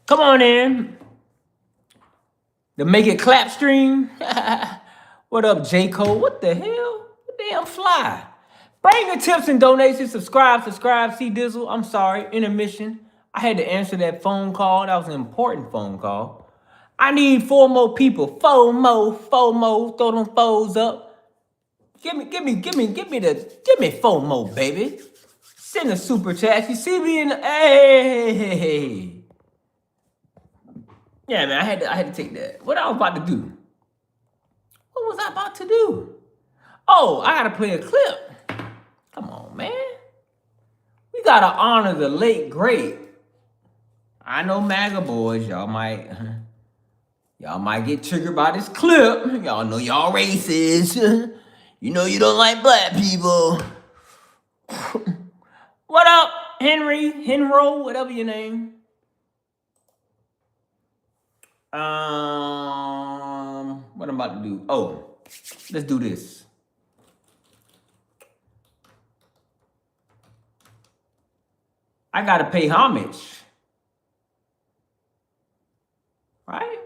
Come on in. The Make It Clap stream. What up, J. Cole? What the hell? Damn fly. Bring your tips and donations. Subscribe, C Dizzle. I'm sorry, intermission. I had to answer that phone call. That was an important phone call. I need 4 more people. 4 more. Throw them foes up. Give me 4 more, baby. Send a super chat. You see me in the, hey. Yeah, man, I had to take that. What I was about to do? What was I about to do? Oh, I gotta play a clip. Come on, man. We gotta honor the late great. I know MAGA boys, y'all might get triggered by this clip. Y'all know y'all racist. You know you don't like black people. What up, Henro, whatever your name. What I'm about to do? Oh, let's do this. I gotta pay homage, right?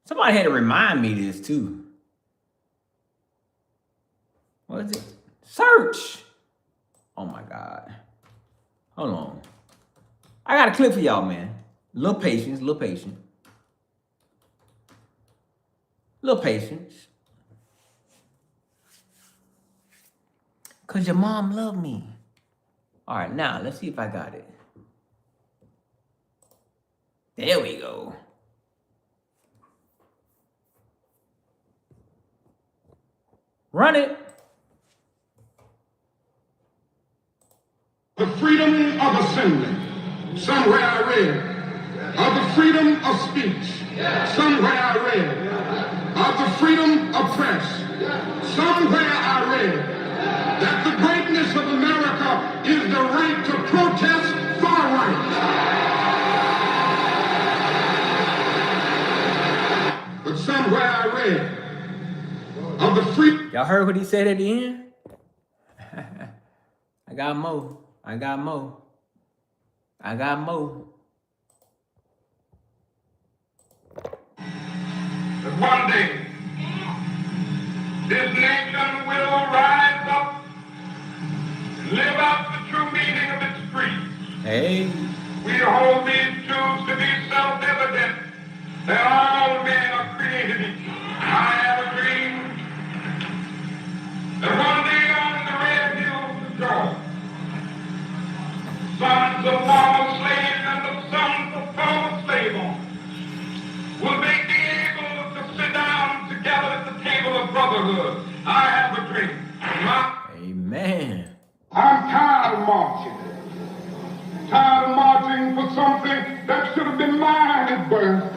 Somebody had to remind me this too. What is it? Search. Oh my God. Hold on. I got a clip for y'all, man. Little patience. Cause your mom loved me. All right, now let's see if I got it. There we go. Run it. The freedom of assembly. Somewhere I read of the freedom of speech. Somewhere I read of the freedom of press. Somewhere I read that the greatness of America is the right to protest far right. But somewhere I read of the freedom. Y'all heard what he said at the end? I got more. That one day, this nation will rise up and live out the true meaning of its creed. Hey. We hold these truths to be self-evident that all men are created equal. I have a dream that one day on the red hills of Georgia, sons of former slaves and the sons of former slave owners will be able to sit down together at the table of brotherhood. I have a dream. Amen. I'm tired of marching. Tired of marching for something that should have been mine at birth. I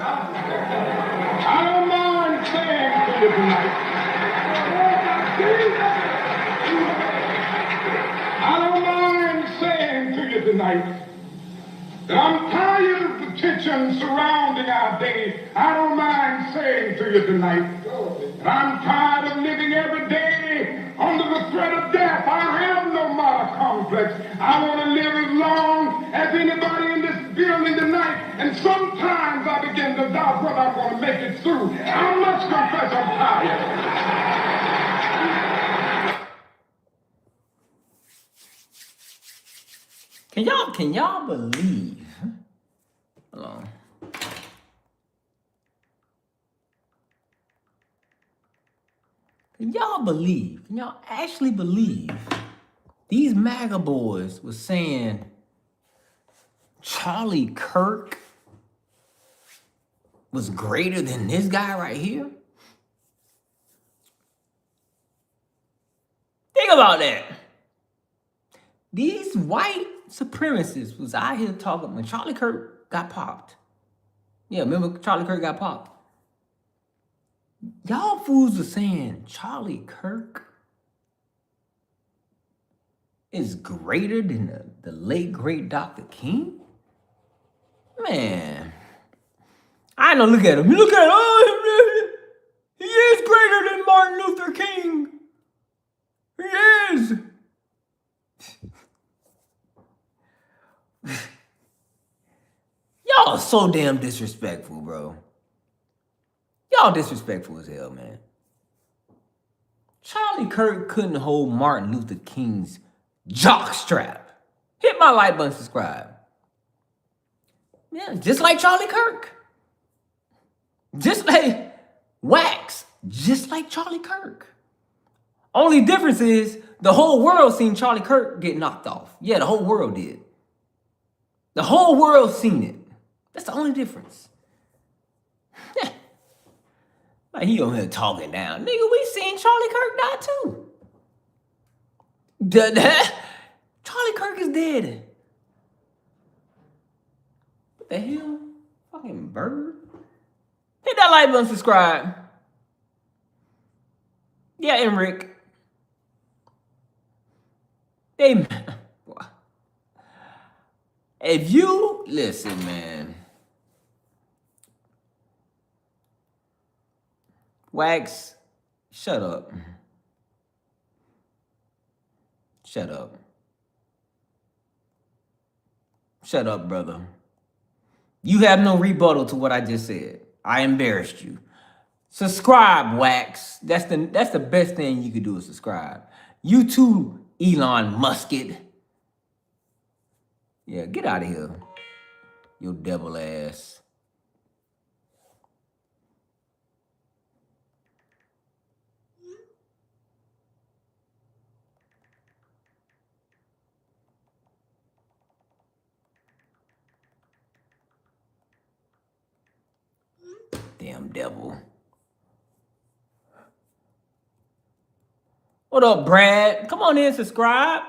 don't mind saying to you tonight. I don't mind saying to you tonight that I'm tired of the tension surrounding our day. I don't mind saying to you tonight that I'm tired of living every day under the threat of death. I have no martyr complex. I want to live as long as anybody in this building tonight. And sometimes I begin to doubt whether I'm going to make it through. I must confess I'm tired. Can y'all believe? Hold on. Can y'all actually believe these MAGA boys was saying Charlie Kirk was greater than this guy right here? about that. These white supremacists was out here talking when Charlie Kirk got popped. Yeah, remember Charlie Kirk got popped? Y'all fools are saying Charlie Kirk is greater than the late, great Dr. King? Man. I know, look at him. Look at him. Oh, he is greater than Martin Luther King. He is. Y'all are so damn disrespectful, bro. Y'all disrespectful as hell, man. Charlie Kirk couldn't hold Martin Luther King's jockstrap. Hit my like button, subscribe. Yeah, just like Charlie Kirk. Just like Wax. Just like Charlie Kirk. Only difference is the whole world seen Charlie Kirk get knocked off. Yeah, the whole world did. The whole world seen it. That's the only difference. Like he on here talking down. Nigga, we seen Charlie Kirk die too. Charlie Kirk is dead. What the hell? Fucking bird. Hit that like button, subscribe. Yeah, and Rick. Hey, if you listen, man. Wax, shut up. Shut up. Shut up, brother. You have no rebuttal to what I just said. I embarrassed you. Subscribe, Wax. That's the best thing you could do is subscribe. You too, Elon Musket. Yeah, get out of here. You devil ass. Damn devil. What up, Brad? Come on in, subscribe.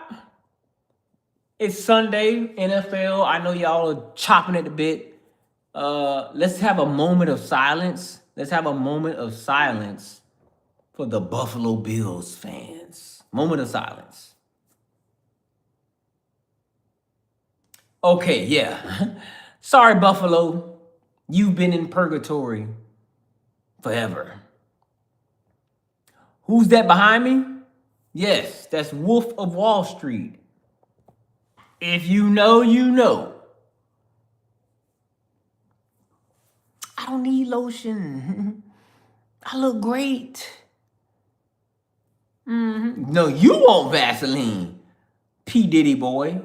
It's Sunday, NFL. I know y'all are chopping at the bit. Let's have a moment of silence. Let's have a moment of silence for the Buffalo Bills fans. Moment of silence. Okay, yeah. Sorry, Buffalo. You've been in purgatory forever. Who's that behind me? Yes, that's Wolf of Wall Street. If you know, you know. I don't need lotion. I look great. No, you want Vaseline. P. Diddy boy.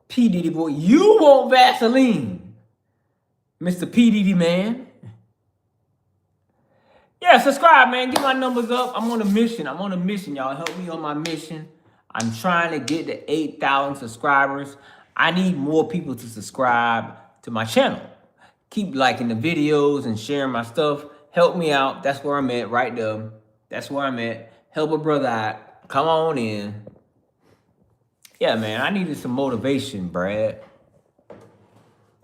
P. Diddy boy, you want Vaseline. Mr. P. Diddy man. Yeah, subscribe, man. Get my numbers up. I'm on a mission. Y'all help me on my mission. I'm trying to get to 8,000 subscribers. I need more people to subscribe to my channel. Keep liking the videos and sharing my stuff. Help me out. That's where I'm at right there. That's where I'm at. Help a brother out. Come on in. Yeah, man. I needed some motivation, Brad.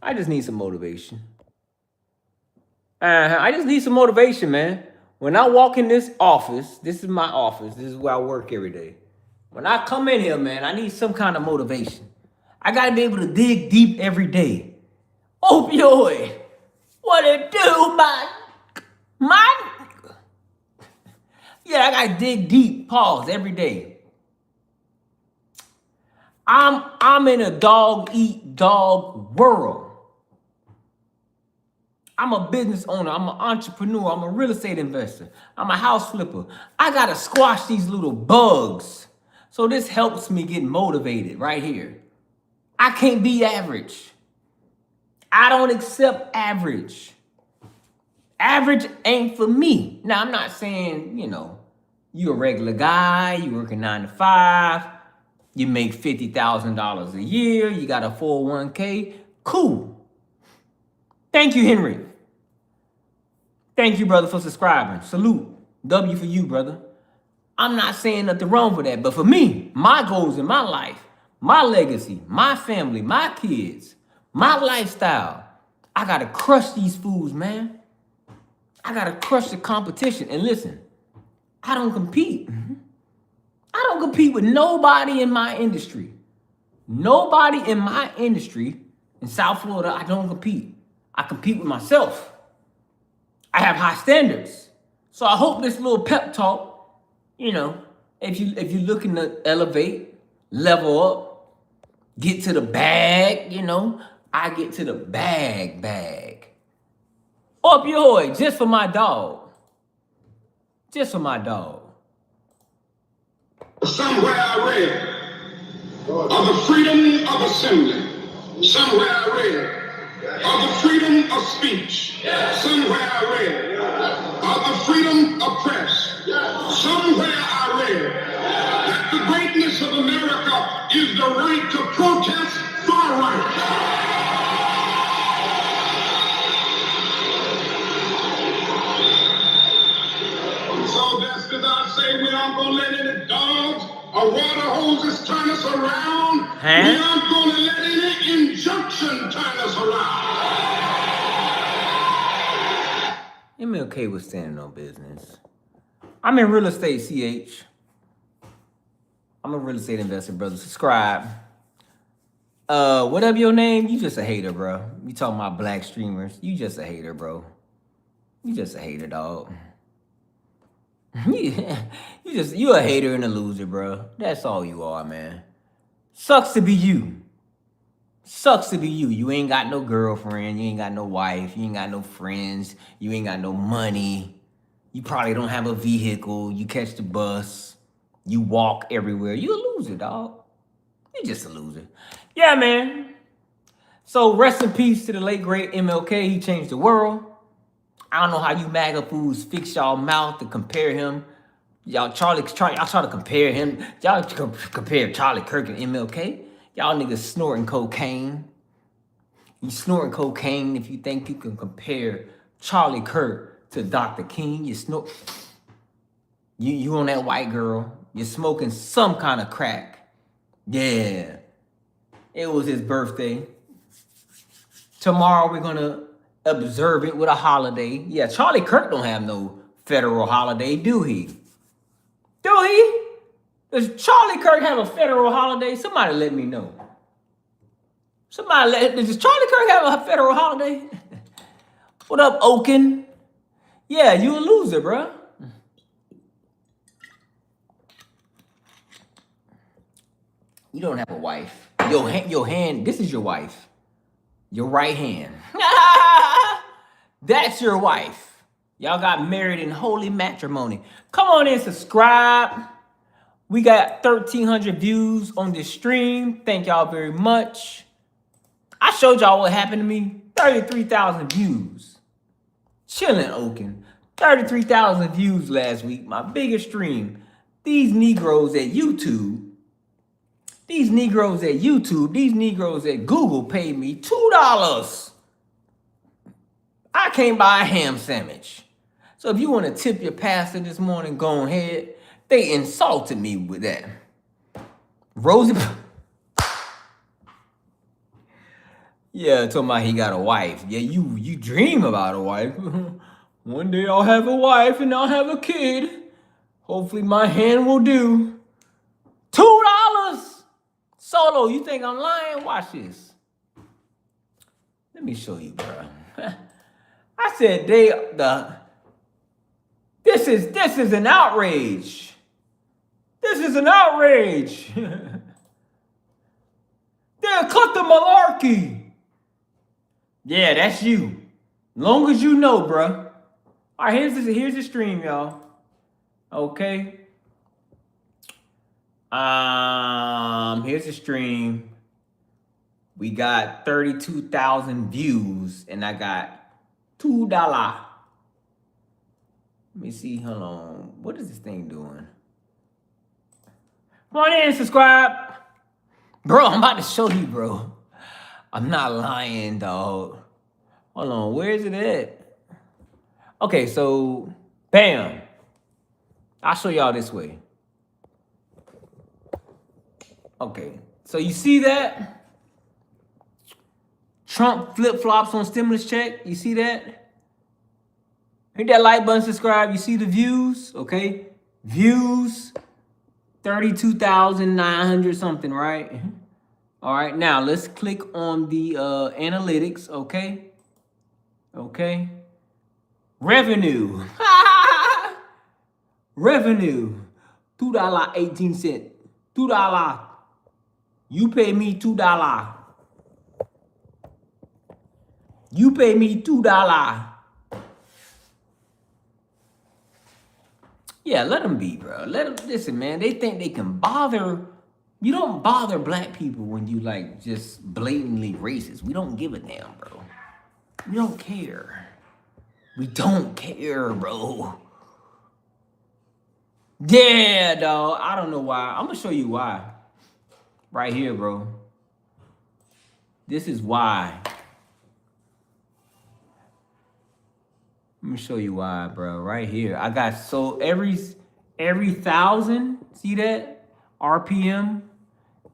I just need some motivation. I just need some motivation, man. When I walk in this office, this is my office. This is where I work every day. When I come in here, man, I need some kind of motivation. I got to be able to dig deep every day. Opioid. What it do, my... Yeah, I got to dig deep. Pause every day. I'm in a dog-eat-dog world. I'm a business owner. I'm an entrepreneur. I'm a real estate investor. I'm a house flipper. I got to squash these little bugs. So this helps me get motivated right here. I can't be average. I don't accept average. Average ain't for me. Now, I'm not saying, you're a regular guy. You work a 9 to 5. You make $50,000 a year. You got a 401k. Cool. Thank you, Henry. Thank you, brother, for subscribing. Salute. W for you, brother. I'm not saying nothing wrong with that. But for me, my goals in my life, my legacy, my family, my kids, my lifestyle, I got to crush these fools, man. I got to crush the competition. And listen, I don't compete. I don't compete with nobody in my industry. Nobody in my industry in South Florida, I don't compete. I compete with myself. I have high standards. So I hope this little pep talk, you know, if you're looking to elevate, level up, get to the bag, you know, I get to the bag. Up your hoy, just for my dog. Just for my dog. Somewhere I read of the freedom of assembly. Somewhere I read of the freedom of speech. Somewhere I read of the freedom of press. Somewhere I read that the greatness of America is the right to protest far right. So that's because I say we aren't going to let any dogs or water hoses turn us around. We aren't going to let any injunction turn us around. MLK was standing on business. I'm in real estate, CH. I'm a real estate investor, brother. Subscribe. Whatever your name, you just a hater, bro. You talking about black streamers. You just a hater, bro. You just a hater, dog. You a hater and a loser, bro. That's all you are, man. Sucks to be you. Sucks to be you. You ain't got no girlfriend. You ain't got no wife. You ain't got no friends. You ain't got no money. You probably don't have a vehicle. You catch the bus. You walk everywhere. You a loser, dog. You just a loser. Yeah, man. So rest in peace to the late, great MLK. He changed the world. I don't know how you MAGA fools fix y'all mouth to compare him. Y'all try to compare him. Y'all compare Charlie Kirk and MLK. Y'all niggas snorting cocaine. You snorting cocaine if you think you can compare Charlie Kirk to Dr. King. You snort. You on that white girl. You're smoking some kind of crack. Yeah. It was his birthday. Tomorrow we're gonna observe it with a holiday. Yeah, Charlie Kirk don't have no federal holiday, do he? Do he? Does Charlie Kirk have a federal holiday? Somebody let me know. Does Charlie Kirk have a federal holiday? What up, Oaken? Yeah, you a loser, bro. You don't have a wife. Your hand, this is your wife. Your right hand. That's your wife. Y'all got married in holy matrimony. Come on in, subscribe. We got 1,300 views on this stream. Thank y'all very much. I showed y'all what happened to me. 33,000 views. Chilling, Oaken. 33,000 views last week. My biggest stream. These Negroes at YouTube, these Negroes at Google paid me $2. I can't buy a ham sandwich. So if you want to tip your pastor this morning, go ahead. They insulted me with that. Rosie. Yeah, talking about he got a wife. Yeah, you dream about a wife. One day I'll have a wife and I'll have a kid. Hopefully my hand will do. $2. Solo, you think I'm lying? Watch this. Let me show you, bro. I said this is an outrage. This is an outrage. They'll cut the malarkey. Yeah, that's you. Long as you know, bruh. All right, here's the stream, y'all. Okay. Here's the stream. We got 32,000 views, and I got $2. Let me see. Hold on. What is this thing doing? Come on in, subscribe. Bro, I'm about to show you, bro. I'm not lying, dog. Hold on. Where is it at? Okay, so, bam. I'll show y'all this way. Okay, so you see that? Trump flip-flops on stimulus check. You see that? Hit that like button, subscribe. You see the views, okay? Views, 32,900 something, right? All right, now let's click on the analytics, okay? Okay. Revenue. Revenue, $2.18. $2. You pay me $2. You pay me $2. Yeah, let them be, bro. Let them, listen, man. They think they can bother. You don't bother black people when you like just blatantly racist. We don't give a damn, bro. We don't care. We don't care, bro. Yeah, dog. I don't know why. I'm gonna show you why. Right here, bro. This is why. Let me show you why, bro. Right here. I got so every 1,000, see that? RPM.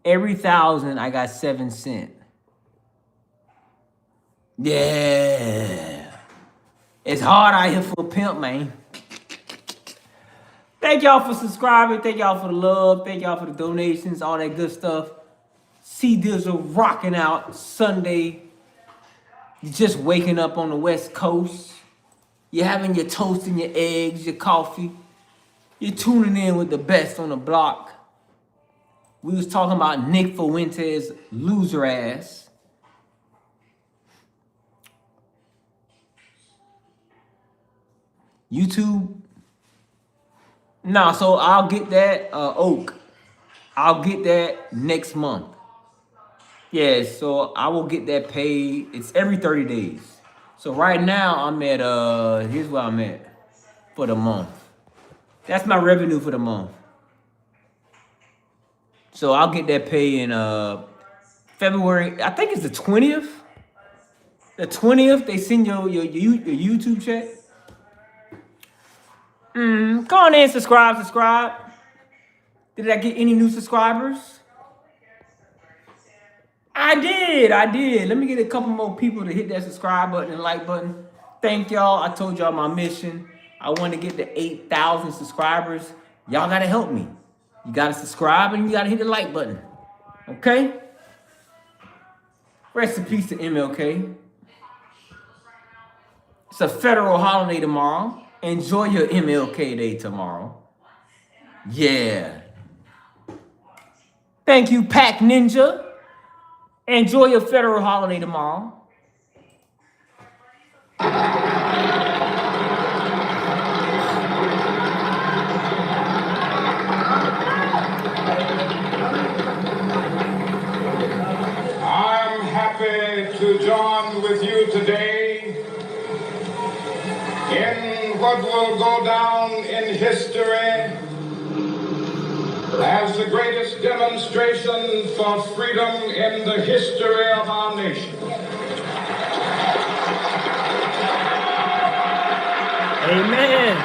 Every 1,000, I got 7 cents. Yeah. It's hard out here for a pimp, man. Thank y'all for subscribing. Thank y'all for the love. Thank y'all for the donations, all that good stuff. C Dizzle rocking out Sunday. You're just waking up on the West Coast. You're having your toast and your eggs, your coffee. You're tuning in with the best on the block. We was talking about Nick Fuentes' loser ass. YouTube. Nah, so I'll get that Oak. I'll get that next month. Yeah, so I will get that paid. It's every 30 days. So right now I'm at here's where I'm at for the month. That's my revenue for the month. So I'll get that pay in February. I think it's the 20th. The 20th they send your YouTube check. Come on in, subscribe. Did I get any new subscribers? I did. Let me get a couple more people to hit that subscribe button and like button. Thank y'all. I told y'all my mission. I want to get to 8,000 subscribers. Y'all got to help me. You got to subscribe and you got to hit the like button. Okay? Rest in peace to MLK. It's a federal holiday tomorrow. Enjoy your MLK Day tomorrow. Yeah. Thank you, Pac Ninja. Enjoy your federal holiday tomorrow. I'm happy to join with you today in what will go down in history as the greatest demonstration for freedom in the history of our nation. Amen.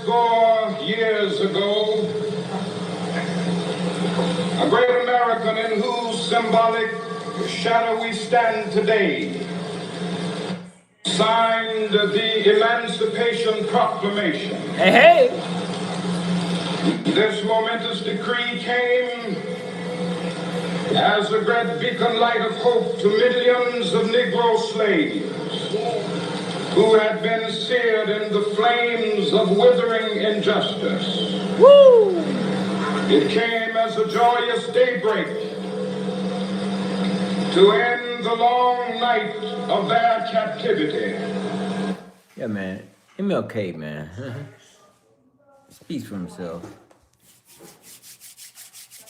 50 years ago, a great American in whose symbolic shadow we stand today signed the Emancipation Proclamation. Hey. This momentous decree came as a great beacon light of hope to millions of Negro slaves who had been seared in the flames of withering injustice. Woo! It came as a joyous daybreak to end the long night of their captivity. Yeah, man. MLK, man. Speaks for himself.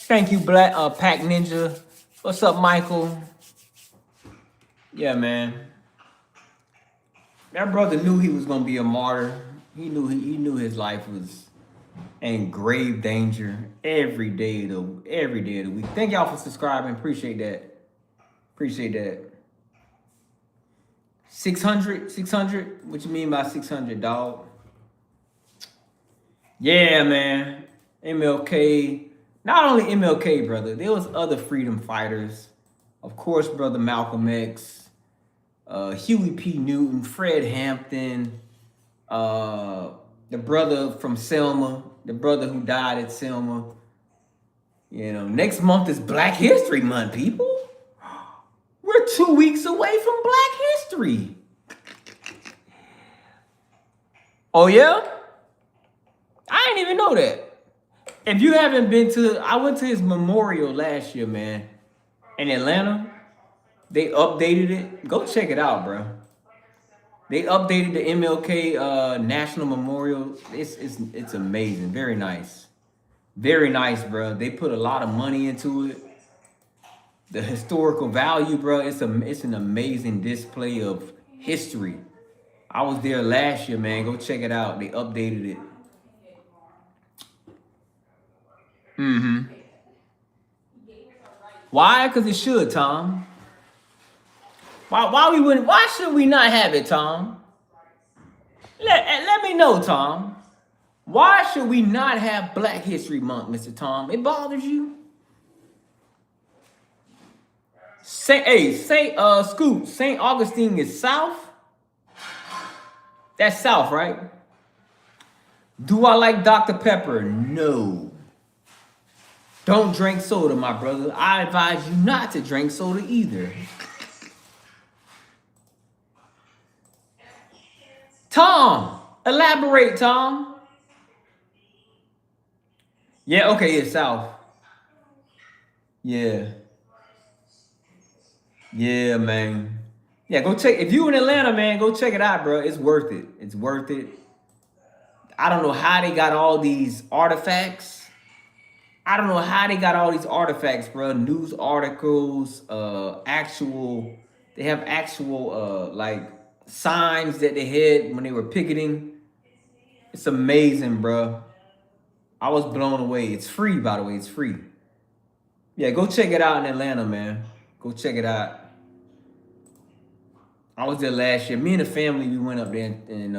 Thank you, Pac Ninja. What's up, Michael? Yeah, man. That brother knew he was gonna be a martyr. He knew his life was in grave danger every day of the week. Thank y'all for subscribing. Appreciate that. 600? What you mean by 600, dog? Yeah, man. MLK. Not only MLK, brother. There was other freedom fighters. Of course, brother Malcolm X, Huey P. Newton, Fred Hampton, the brother from Selma, the brother who died at Selma. You know, next month is Black History Month, people. We're 2 weeks away from Black History. Oh, yeah? I didn't even know that. If you haven't been to, I went to his memorial last year, man, in Atlanta. They updated it. Go check it out, bro. They updated the MLK National Memorial. It's amazing. Very nice. Very nice, bro. They put a lot of money into it. The historical value, bro. It's an amazing display of history. I was there last year, man. Go check it out. They updated it. Why? Because it should, Tom. Why should we not have it, Tom? Let me know, Tom. Why should we not have Black History Month, Mr. Tom? It bothers you? Scoop, St. Augustine is south? That's south, right? Do I like Dr. Pepper? No. Don't drink soda, my brother. I advise you not to drink soda either. Tom, elaborate, Tom. Yeah, okay, it's south. Yeah. Yeah, man. Yeah, go check. If you in Atlanta, man, go check it out, bro. It's worth it. It's worth it. I don't know how they got all these artifacts. Bro. News articles, they have actual like signs that they had when they were picketing. It's amazing, bro. I was blown away. It's free, by the way. It's free. Yeah, go check it out in Atlanta, man. Go check it out. I was there last year. Me and the family, we went up there and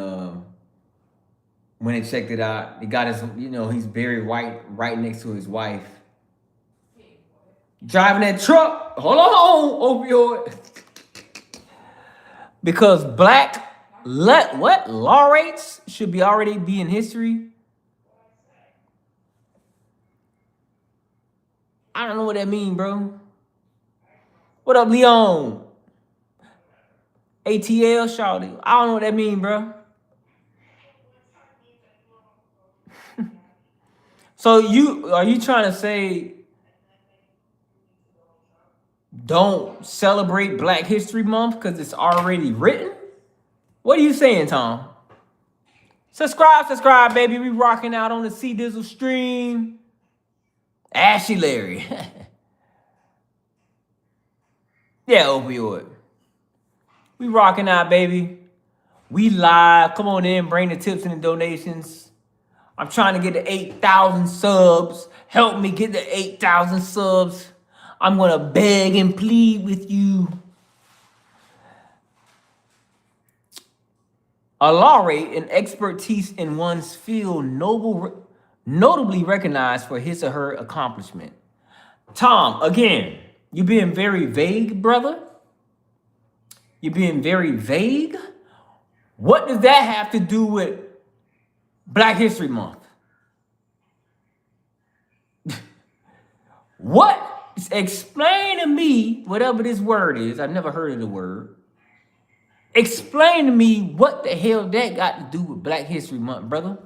went and checked it out. He got his, he's buried right next to his wife. Driving that truck. Hold on, opioid. Because laureates should be already be in history. I don't know what that mean, bro. What up, Leon? ATL, shawty. I don't know what that mean, bro. So are you trying to say don't celebrate Black History Month because it's already written? What are you saying, Tom? Subscribe, baby. We rocking out on the C Dizzle stream. Ashy Larry. Yeah, opioid. We rocking out, baby. We live. Come on in, bring the tips and the donations. I'm trying to get to 8,000 subs. Help me get to 8,000 subs. I'm going to beg and plead with you. A laureate, an expertise in one's field, notably recognized for his or her accomplishment. Tom, again, you're being very vague, brother. You're being very vague. What does that have to do with Black History Month? What? Explain to me, whatever this word is. I've never heard of the word. Explain to me what the hell that got to do with Black History Month, brother.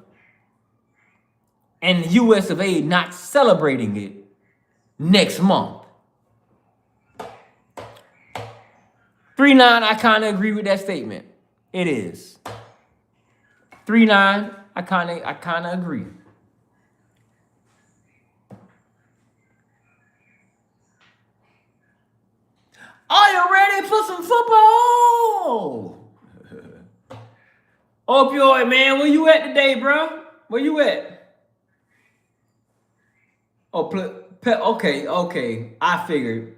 And the U.S. of A. not celebrating it next month. 3-9, I kind of agree with that statement. It is. 3-9, I kind of agree. Are you ready for some football? Opioid, man, where you at today, bro? Where you at? Oh, okay. I figured.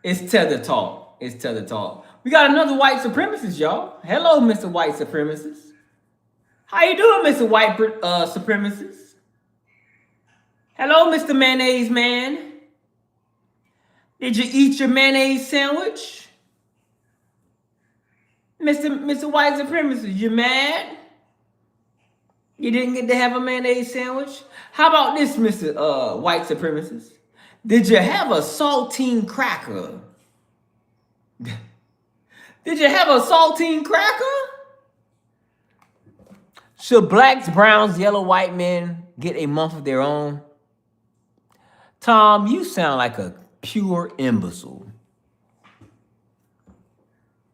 It's Tether Talk. We got another white supremacist, y'all. Hello, Mr. White Supremacist. How you doing, Mr. White supremacist? Hello, Mr. Mayonnaise Man. Did you eat your mayonnaise sandwich? Mr. White supremacist, you mad? You didn't get to have a mayonnaise sandwich? How about this, Mr. White supremacist? Did you have a saltine cracker? Did you have a saltine cracker? Should blacks, browns, yellow, white men get a month of their own? Tom, you sound like a pure imbecile.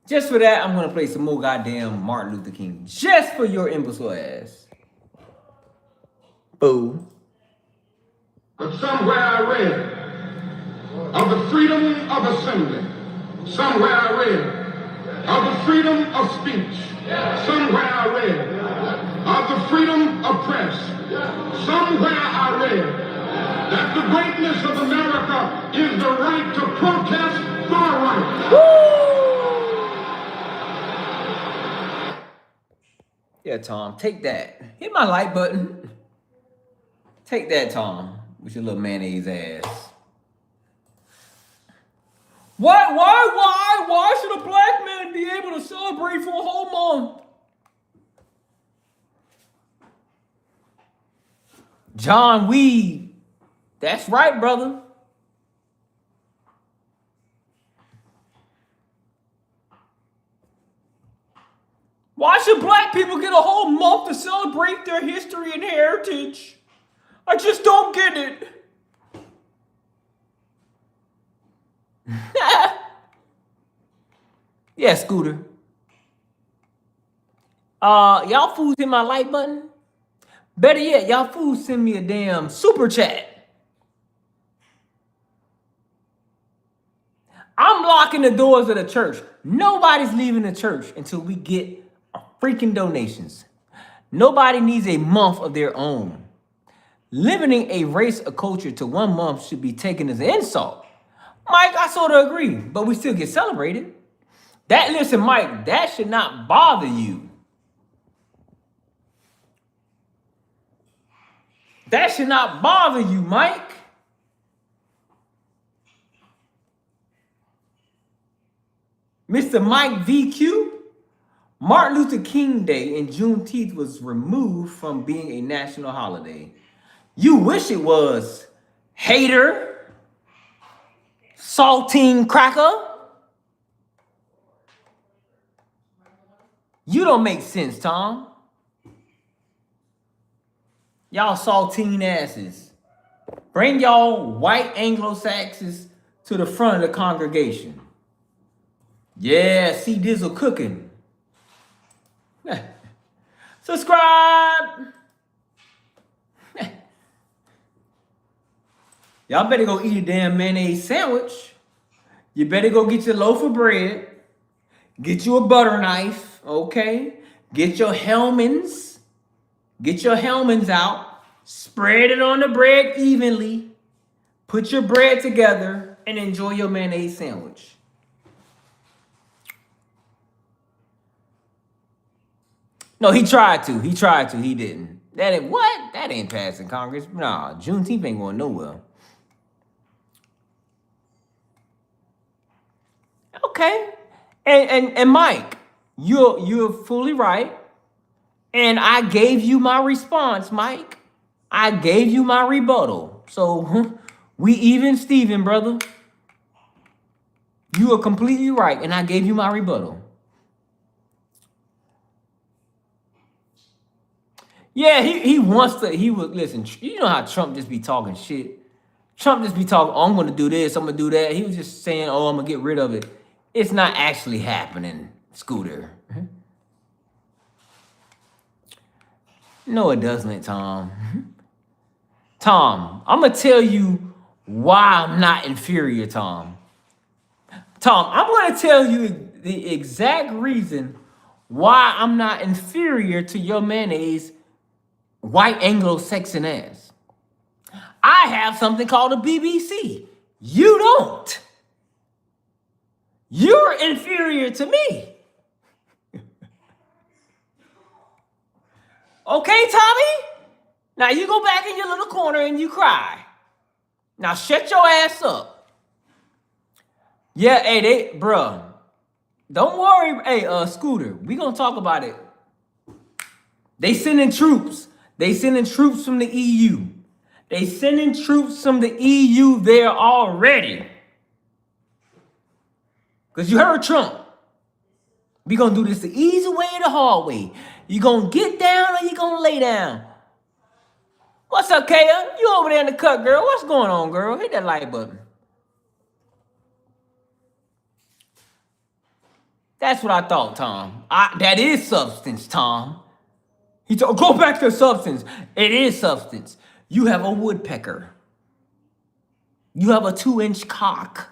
Just for that, I'm going to play some more goddamn Martin Luther King. Just for your imbecile ass. Boo. But somewhere I read of the freedom of assembly. Somewhere I read of the freedom of speech. Somewhere I read of the freedom of press. Somewhere I read that the greatness of America is the right to protest far right. Yeah, Tom, take that. Hit my like button. Take that, Tom, with your little mayonnaise ass. Why should a black man be able to celebrate for a whole month? John Weed. That's right, brother. Why should black people get a whole month to celebrate their history and heritage? I just don't get it. Yeah, Scooter. Y'all fools hit my like button. Better yet, y'all fools send me a damn super chat. I'm locking the doors of the church. Nobody's leaving the church until we get freaking donations. Nobody needs a month of their own. Limiting a race or culture to 1 month should be taken as an insult. Mike, I sort of agree, but we still get celebrated. Listen, Mike, that should not bother you. That should not bother you, Mike. Mr. Mike VQ, Martin Luther King Day and Juneteenth was removed from being a national holiday. You wish it was, hater, saltine cracker. You don't make sense, Tom. Y'all saltine asses. Bring y'all white Anglo-Saxons to the front of the congregation. Yeah, see Dizzle cooking. Subscribe. Y'all better go eat a damn mayonnaise sandwich. You better go get your loaf of bread. Get you a butter knife, okay? Get your Hellmann's. Get your Hellmann's out. Spread it on the bread evenly. Put your bread together and enjoy your mayonnaise sandwich. No, he tried to. He didn't. That ain't passing Congress. Nah, Juneteenth ain't going nowhere. Okay. And Mike, you're fully right. And I gave you my response, Mike. I gave you my rebuttal. So we even Steven, brother. You are completely right, and I gave you my rebuttal. Yeah, he wants to, listen, you know how Trump just be talking shit. Trump just be talking, oh, I'm going to do this, I'm going to do that. He was just saying, oh, I'm going to get rid of it. It's not actually happening, Scooter. No, it doesn't, Tom. Tom, I'm going to tell you why I'm not inferior, Tom. Tom, I'm going to tell you the exact reason why I'm not inferior to your mayonnaise white Anglo-Saxon ass. I have something called a BBC. You don't. You're inferior to me. Okay, Tommy? Now you go back in your little corner and you cry. Now shut your ass up. Yeah, hey, bruh. Don't worry, hey, Scooter. We gonna talk about it. They sending troops. They sending troops from the EU. They sending troops from the EU there already. Because you heard Trump. We gonna do this the easy way or the hard way. You gonna get down or you gonna lay down? What's up, Kaya? You over there in the cut, girl. What's going on, girl? Hit that like button. That's what I thought, Tom. That is substance, Tom. He told, go back to substance. It is substance. You have a woodpecker. You have a 2-inch cock.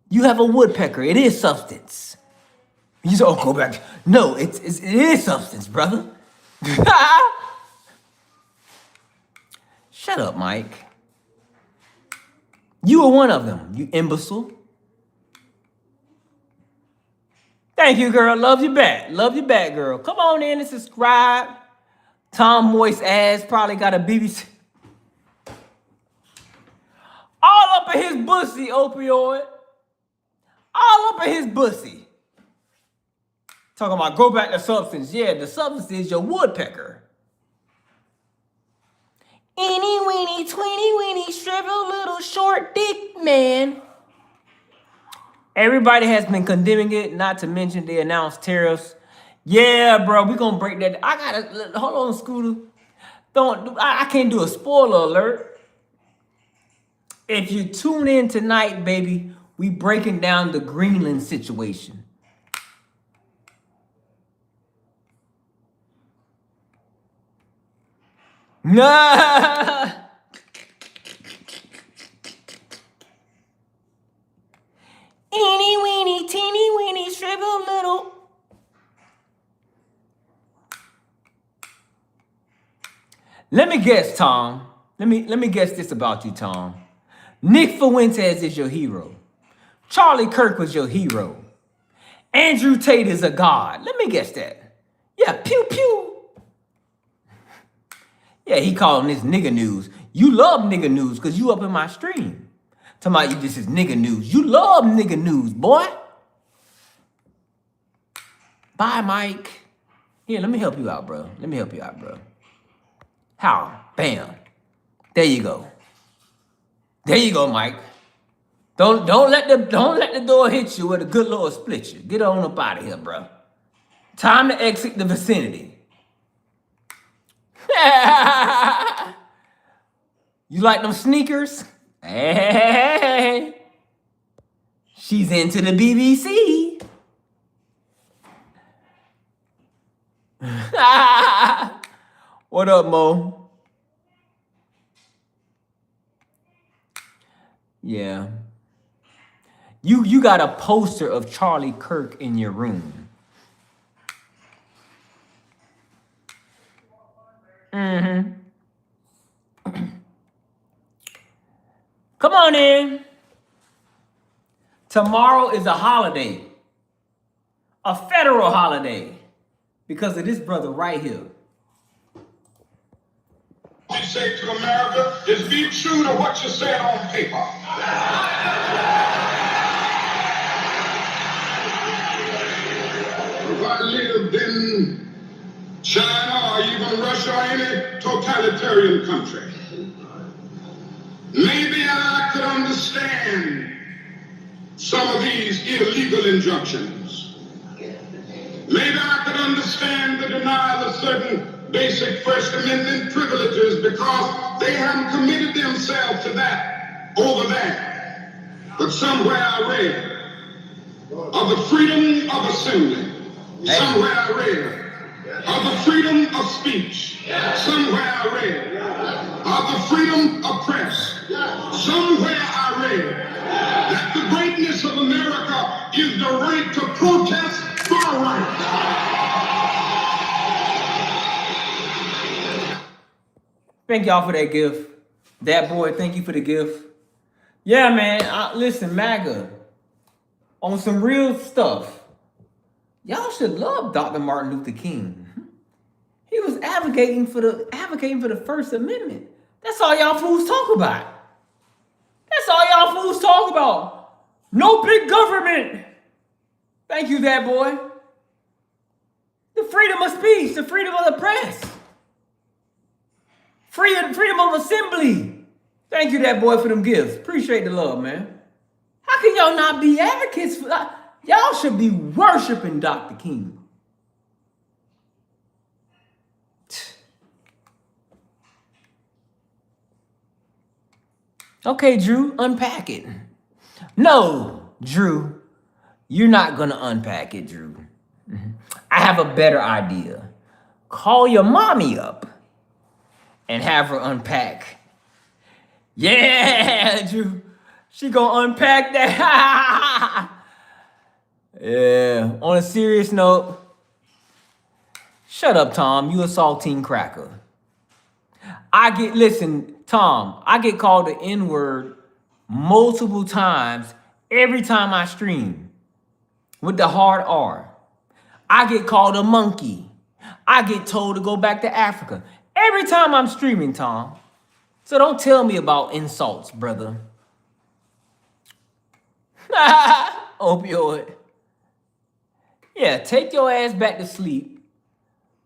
You have a woodpecker. It is substance. You said, oh, go back. No, it is substance, brother. Shut up, Mike. You were one of them, you imbecile. Thank you, girl. Love you back. Love you back, girl. Come on in and subscribe. Tom Moist ass probably got a BBC. All up in his bussy, opioid. All up in his bussy. Talking about go back to substance. Yeah, the substance is your woodpecker. Eeny, weeny, tweeny, weeny, shrivel, little short dick man. Everybody has been condemning it, not to mention they announced tariffs. Yeah, bro, we gonna break that. I gotta, hold on, Scooter. I can't do a spoiler alert. If you tune in tonight, baby, we breaking down the Greenland situation. Nah. Eeny, weeny, teeny, weeny, shrivel, little. Let me guess, Tom. Let me guess this about you, Tom. Nick Fuentes is your hero. Charlie Kirk was your hero. Andrew Tate is a god. Let me guess that. Yeah, pew pew. Yeah, he calling this nigga news. You love nigga news because you up in my stream. Talking about you, this is nigga news. You love nigga news, boy. Bye, Mike. Here, let me help you out, bro. Let me help you out, bro. How? Bam. There you go. There you go, Mike. Don't let the door hit you or the good Lord split you. Get on up out of here, bro. Time to exit the vicinity. You like them sneakers? Hey. She's into the BBC. What up, Mo? Yeah. You got a poster of Charlie Kirk in your room. Mm-hmm. Come on in. Tomorrow is a holiday. A federal holiday. Because of this brother right here. What you say to America is be true to what you said on paper. If I lived in China or even Russia or any totalitarian country, maybe I could understand some of these illegal injunctions. Maybe I could understand the denial of certain basic First Amendment privileges because they haven't committed themselves to that over there. But somewhere I read of the freedom of assembly. Somewhere I read of the freedom of speech. Somewhere I read of the freedom of press. Somewhere I read that the greatness of America is the right to protest for a right. Thank y'all for that gift. That boy, thank you for the gift. Yeah, man. Listen, MAGA. On some real stuff. Y'all should love Dr. Martin Luther King. He was advocating for the First Amendment. That's all y'all fools talk about. That's all y'all fools talk about. No big government. Thank you, that boy. The freedom of speech, the freedom of the press, freedom of assembly. Thank you, that boy, for them gifts. Appreciate the love, man. How can y'all not be advocates for that? Y'all should be worshiping Dr. King. Okay, Drew, unpack it. No, Drew, you're not going to unpack it, Drew. I have a better idea. Call your mommy up and have her unpack. Yeah, Drew. She gonna unpack that. Yeah. On a serious note, shut up, Tom. You a saltine cracker. Listen, Tom, I get called the N-word multiple times every time I stream with the hard R. I get called a monkey. I get told to go back to Africa every time I'm streaming, Tom. So don't tell me about insults, brother. Opioid. Yeah, take your ass back to sleep.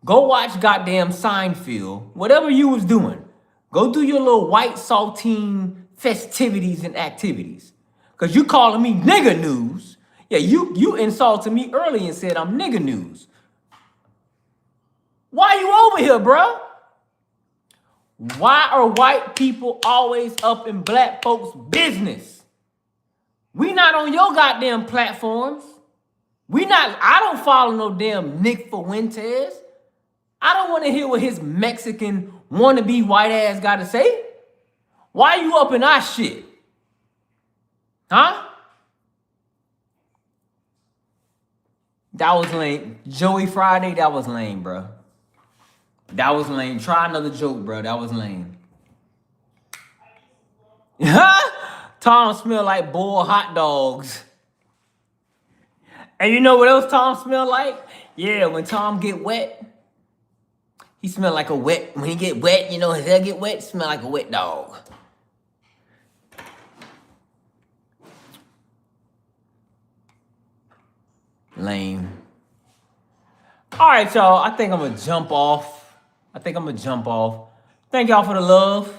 Go watch goddamn Seinfeld. Whatever you was doing. Go do your little white saltine festivities and activities. Because you calling me nigga news. Yeah, you insulted me early and said I'm nigga news. Why you over here, bro? Why are white people always up in black folks' business? We not on your goddamn platforms. I don't follow no damn Nick Fuentes. I don't want to hear what his Mexican wannabe white ass got to say. Why you up in our shit? Huh? That was lame. Joey Friday, that was lame, bro. That was lame. Try another joke, bro. That was lame. Tom smell like boiled hot dogs. And you know what else Tom smell like? Yeah, when Tom get wet, he smell like when he get wet, you know, his hair get wet, smell like a wet dog. Lame. All right, y'all. I think I'm going to jump off. Thank y'all for the love.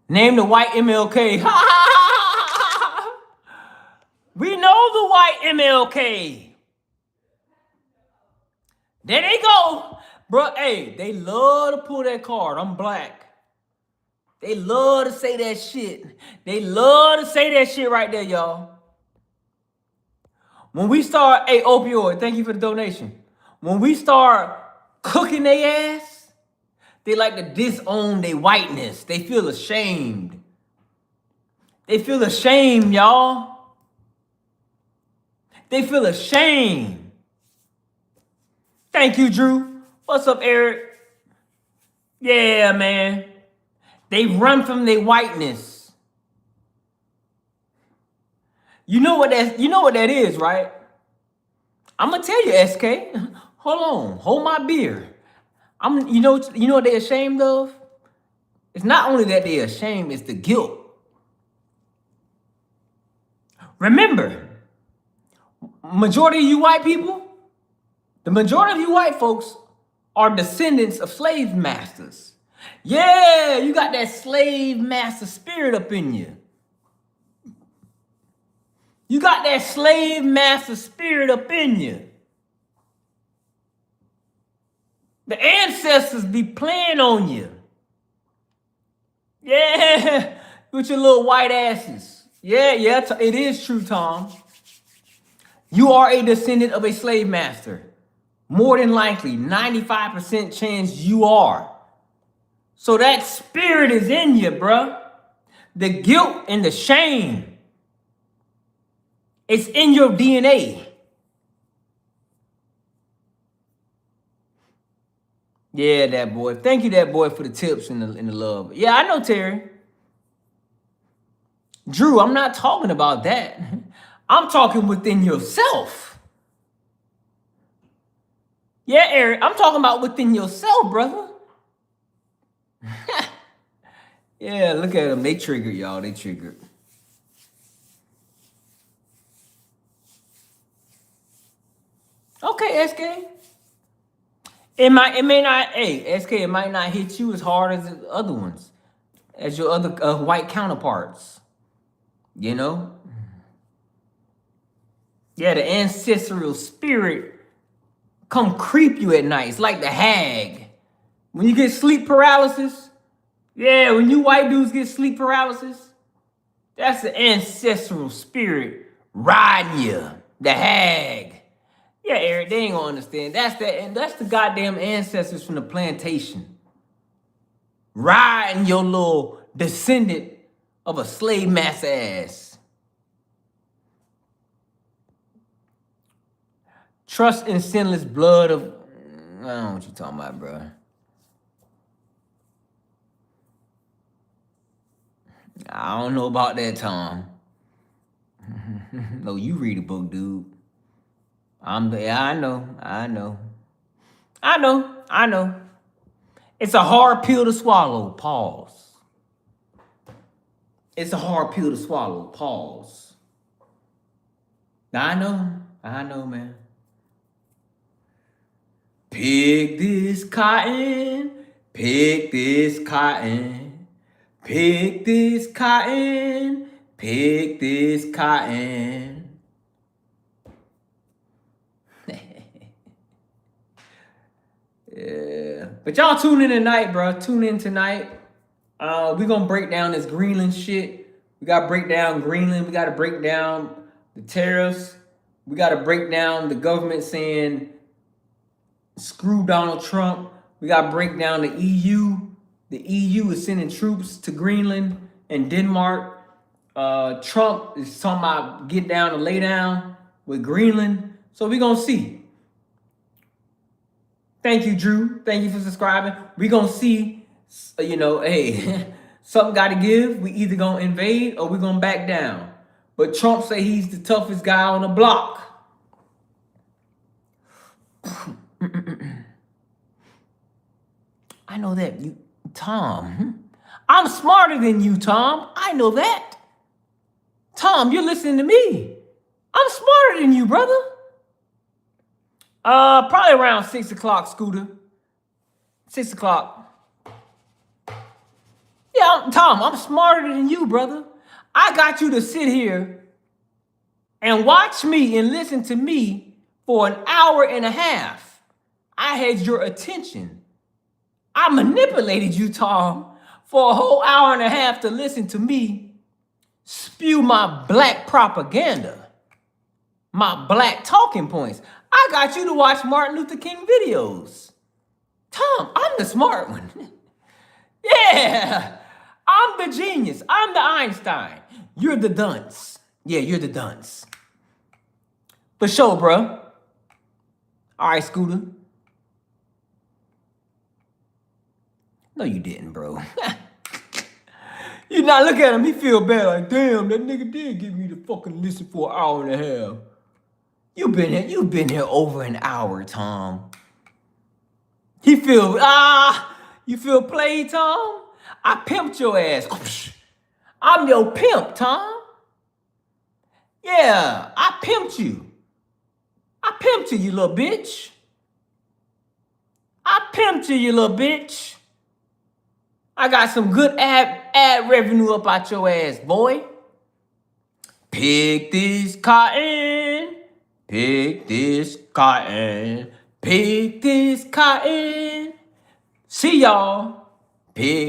Name the white MLK. We know the white MLK. There they go. Bro, hey, they love to pull that card. I'm black. They love to say that shit. They love to say that shit right there, y'all. When we start, hey, Opioid, thank you for the donation. When we start cooking their ass, they like to disown their whiteness. They feel ashamed. They feel ashamed, y'all. They feel ashamed. Thank you, Drew. What's up, Eric? Yeah, man. They run from their whiteness. You know what that is, right? I'm gonna tell you, SK. Hold on. Hold my beer. You know what they're ashamed of? It's not only that they're ashamed, it's the guilt. Remember, majority of you white people, the majority of you white folks are descendants of slave masters. Yeah, you got that slave master spirit up in you. You got that slave master spirit up in you. The ancestors be playing on you. Yeah, with your little white asses. Yeah, it is true, Tom. You are a descendant of a slave master. More than likely, 95% chance you are. So that spirit is in you, bruh. The guilt and the shame. It's in your DNA. Yeah, that boy. Thank you, that boy, for the tips and the love. Yeah, I know, Terry. Drew, I'm not talking about that. I'm talking within yourself. Yeah, Eric, I'm talking about within yourself, brother. Yeah, look at them. They triggered, y'all. They triggered. Okay, SK. It may not, hey, SK, it might not hit you as hard as the other ones, as your other white counterparts. You know? Yeah, the ancestral spirit come creep you at night. It's like the hag. When you get sleep paralysis, yeah, when you white dudes get sleep paralysis, that's the ancestral spirit riding you. The hag. Yeah, Eric, they ain't gonna understand. That's the goddamn ancestors from the plantation. Riding your little descendant of a slave master ass. Trust in sinless blood of, I don't know what you talking about, bro. I don't know about that, Tom. No, you read a book, dude. I know. It's a hard pill to swallow. Pause. It's a hard pill to swallow. Pause. I know, man. Pick this cotton. Pick this cotton. Pick this cotton. Pick this cotton. Yeah. But y'all tune in tonight, bro. Tune in tonight. We're gonna break down this Greenland shit. We gotta break down Greenland. We gotta break down the tariffs. We gotta break down the government saying screw Donald Trump. We gotta break down the EU. The EU is sending troops to Greenland and Denmark. Trump is talking about get down and lay down with Greenland. So we're gonna see. Thank you, Drew. Thank you for subscribing. We're going to see, hey, something got to give. We either going to invade or we're going to back down. But Trump say he's the toughest guy on the block. I know that. Tom. I'm smarter than you, Tom. I know that. Tom, you're listening to me. I'm smarter than you, brother. Probably around 6 o'clock, Scooter. 6 o'clock. Yeah, Tom, I'm smarter than you, brother. I got you to sit here and watch me and listen to me for an hour and a half. I had your attention. I manipulated you, Tom, for a whole hour and a half to listen to me spew my black propaganda, my black talking points. I got you to watch Martin Luther King videos. Tom, I'm the smart one. Yeah, I'm the genius. I'm the Einstein. You're the dunce. Yeah, you're the dunce. For sure, bro. All right, Scooter. No, you didn't, bro. You not look at him. He feel bad. Like, damn, that nigga did give me the fucking listen for an hour and a half. You've been here over an hour, Tom. You feel played, Tom? I pimped your ass. I'm your pimp, Tom. Yeah, I pimped you. I pimped you, you little bitch. I pimped you, you little bitch. I got some good ad revenue up out your ass, boy. Pick this cotton. Pick this cotton. Pick this cotton. See y'all. Pick.